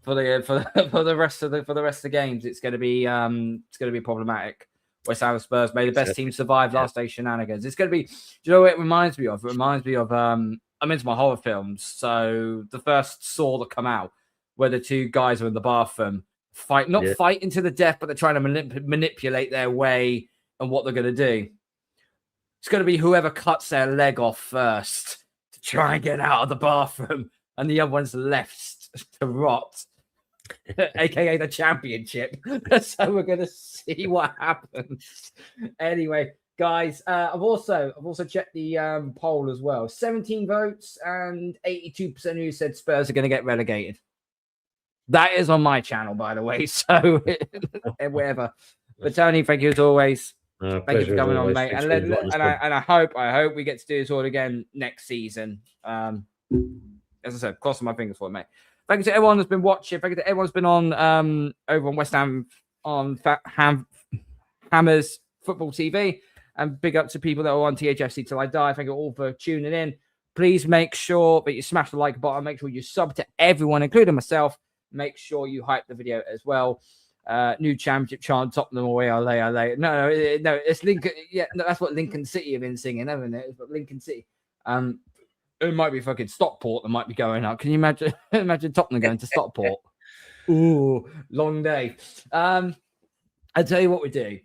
for the rest of the games. It's going to be problematic. West Ham and Spurs made the best team survive last day's shenanigans. It's going to be. Do you know what it reminds me of? It reminds me of I'm into my horror films, so the first Saw that come out, where the two guys are in the bathroom, fighting to the death, but they're trying to manipulate their way and what they're going to do. It's going to be whoever cuts their leg off first to try and get out of the bathroom, and the other one's left to rot, aka the championship. So we're going to see what happens. Anyway, guys, I've also checked the poll as well. 17 votes and 82% of you said Spurs are going to get relegated. That is on my channel, by the way. So whatever. But Tony, thank you as always. Thank you for coming on, mate. And I hope we get to do this all again next season. As I said, crossing my fingers for it, mate. Thank you to everyone that's been watching. Thank you to everyone that's been on over on West Ham on Hammers Football TV. And big up to people that are on THFC Till I Die. Thank you all for tuning in. Please make sure that you smash the like button. Make sure you sub to everyone, including myself. Make sure you hype the video as well. New championship chant, Tottenham away, LA. No, it's Lincoln. Yeah, no, that's what Lincoln City have been singing, haven't it? It's Lincoln City. It might be fucking Stockport that might be going up. Can you imagine? Imagine Tottenham going to Stockport. Ooh, long day. I'll tell you what we do.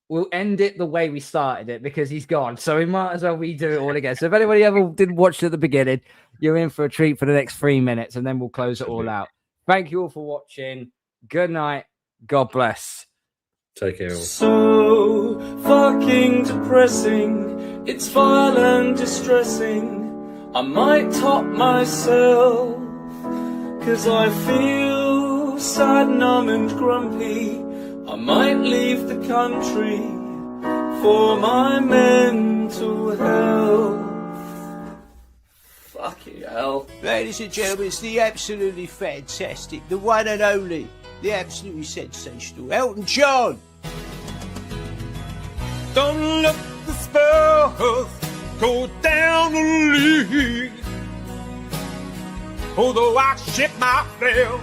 We'll end it the way we started it because he's gone. So we might as well redo it all again. So if anybody ever didn't watch it at the beginning, you're in for a treat for the next 3 minutes, and then we'll close it all out. Thank you all for watching. Good night. God bless. Take care. So fucking depressing. It's vile and distressing. I might top myself, 'cause I feel sad, numb and grumpy. I might leave the country for my mental health. Fucking hell. Ladies and gentlemen, it's the absolutely fantastic, the one and only, the absolutely sensational Elton John. Don't let the Spurs go down the league. Although I shit myself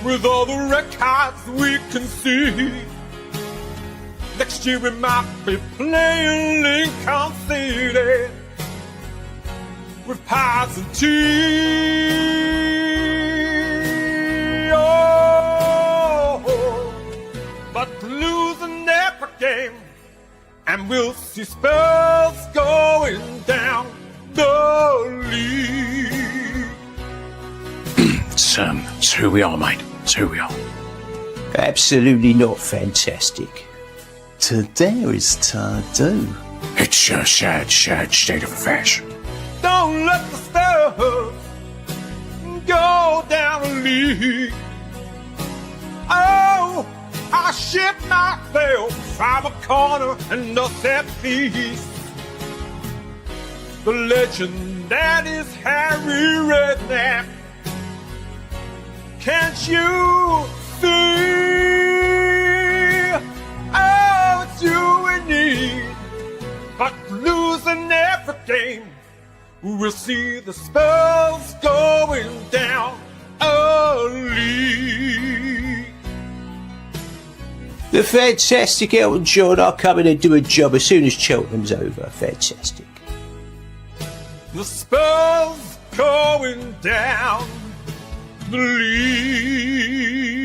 with all the records we can see. Next year we might be playing Lincoln City with pies and tea. Oh, but losing every game, and we'll see Spurs going down the league. It's who we are, mate. It's who we are. Absolutely not fantastic. To dare is to do. It's a sad state of affairs. Don't let the Spurs go down the league. Oh, I shit myself from a corner and a set piece. The legend that is Harry Redknapp. Can't you see? Oh, it's you we need. But losing every game, we'll see the Spurs going down early. The fantastic Elton John are coming and do a job as soon as Cheltenham's over. Fantastic. The Spurs going down the league.